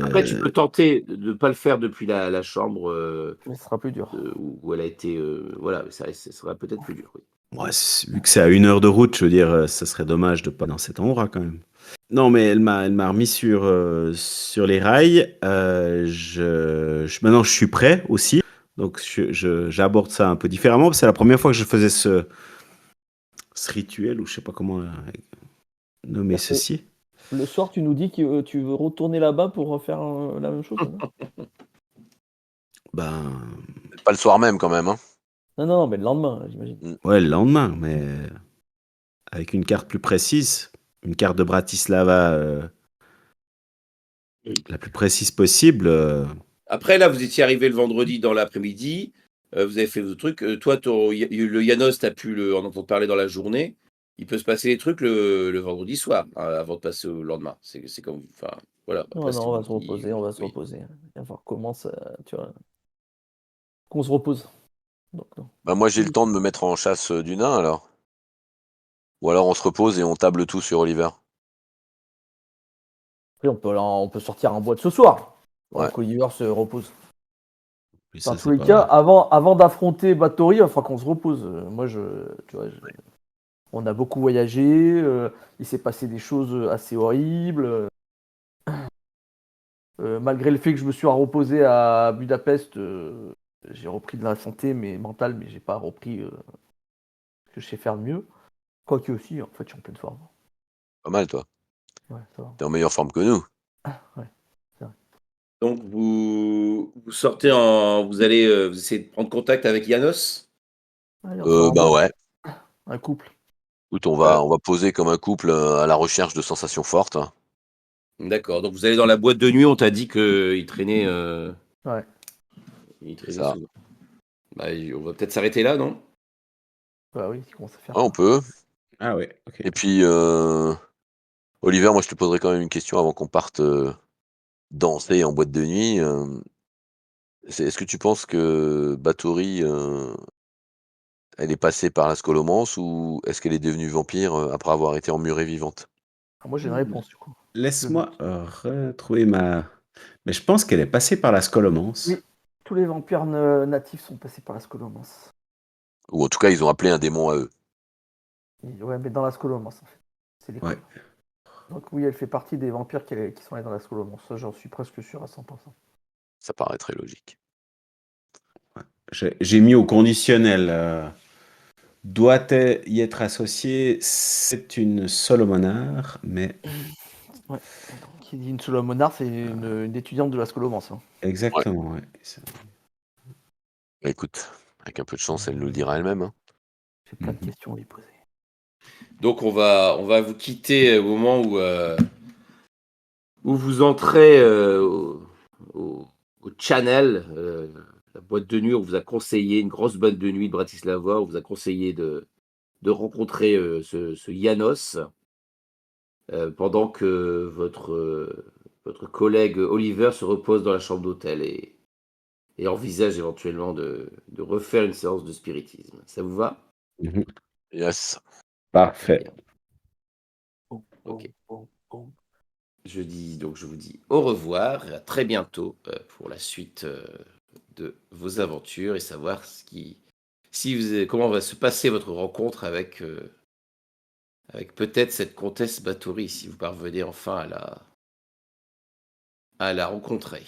Après, tu peux tenter de ne pas le faire depuis la chambre Mais ce sera plus dur. où elle a été. Voilà, mais ça sera peut-être plus dur. Oui. Ouais, vu que c'est à 1 heure de route, je veux dire, ça serait dommage de pas dans cet endroit quand même. Non, mais elle m'a remis sur les rails. Maintenant, je suis prêt aussi. Donc, j'aborde ça un peu différemment. Parce que c'est la première fois que je faisais ce rituel, ou je sais pas comment nommer Parce que ceci. le soir, tu nous dis que tu veux retourner là-bas pour refaire la même chose, c'est ça? Ben, Pas le soir même quand même. Hein. Non, mais le lendemain, j'imagine. ouais, le lendemain, mais avec une carte plus précise, une carte de Bratislava la plus précise possible. Après, là, vous étiez arrivé le vendredi dans l'après-midi. Vous avez fait vos trucs. Toi, le Yanos, tu as pu en entendre parler dans la journée. Il peut se passer des trucs le vendredi soir, avant de passer au lendemain. C'est comme. Enfin, voilà. Après, Non, c'est on va vous se reposer, on va se oui. reposer. On va voir comment ça, tu vois, qu'on se repose. Donc, non. Bah, moi, j'ai le temps de me mettre en chasse du nain alors. Ou alors on se repose et on table tout sur Oliver. Après, on peut sortir en boîte ce soir. Ouais. Donc, Oliver se repose. Puis Dans ça, tous c'est les pas cas, vrai. avant d'affronter Bathory, il faudra qu'on se repose. Moi, tu vois, on a beaucoup voyagé. Il s'est passé des choses assez horribles. Malgré le fait que je me suis reposé à Budapest, j'ai repris de la santé mais mentale, mais j'ai pas repris ce que je sais faire de mieux. Quoique aussi, en fait, je suis en pleine forme. Pas mal, toi. Ouais, ça va. T'es en meilleure forme que nous. Ouais, c'est vrai. Donc, vous sortez vous allez vous essayez de prendre contact avec Yanos. Allez, on sort en Bah boîte. ouais. Un couple. Écoute, on Euh, va poser comme un couple à la recherche de sensations fortes. D'accord. Donc, vous allez dans la boîte de nuit. On t'a dit qu'il traînait, Ouais. il C'est traînait ça. souvent. Bah, on va peut-être s'arrêter là, non? Bah oui, il commence à faire Ouais, on tard. peut. Ah ouais, ok. Et puis, Oliver, moi je te poserai quand même une question avant qu'on parte danser en boîte de nuit. Est-ce que tu penses que Bathory, elle est passée par la Scolomance ou est-ce qu'elle est devenue vampire après avoir été emmurée vivante? Moi, j'ai une réponse, du coup. Laisse-moi retrouver ma. Mais je pense qu'elle est passée par la Scolomance. Oui, tous les vampires natifs sont passés par la Scolomance. Ou en tout cas, ils ont appelé un démon à eux. Ouais, mais dans la Scolomance, en fait. C'est l'école. Ouais. Donc oui, elle fait partie des vampires qui sont allés dans la Scolomance. Ça, j'en suis presque sûr à 100%. Ça paraît très logique. J'ai mis au conditionnel. Doit y être associé. C'est une Solomonar, mais Ouais. Qui dit une Solomonar, c'est une étudiante de la Scolomance. Hein. exactement. Ouais. Bah, écoute, avec un peu de chance, elle nous le dira elle-même. Hein. J'ai plein de Mhm. questions à lui poser. Donc, on va vous quitter au moment où vous entrez au Channel, la boîte de nuit. On vous a conseillé, une grosse boîte de nuit de Bratislava. On vous a conseillé de rencontrer ce Janos pendant que votre collègue Oliver se repose dans la chambre d'hôtel et envisage éventuellement de refaire une séance de spiritisme. Ça vous va? Mhm. Yes. Très Parfait. bien. Bon, Ok. bon. Je vous dis au revoir et à très bientôt pour la suite de vos aventures et savoir comment va se passer votre rencontre avec peut-être cette comtesse Bathory si vous parvenez enfin à la rencontrer.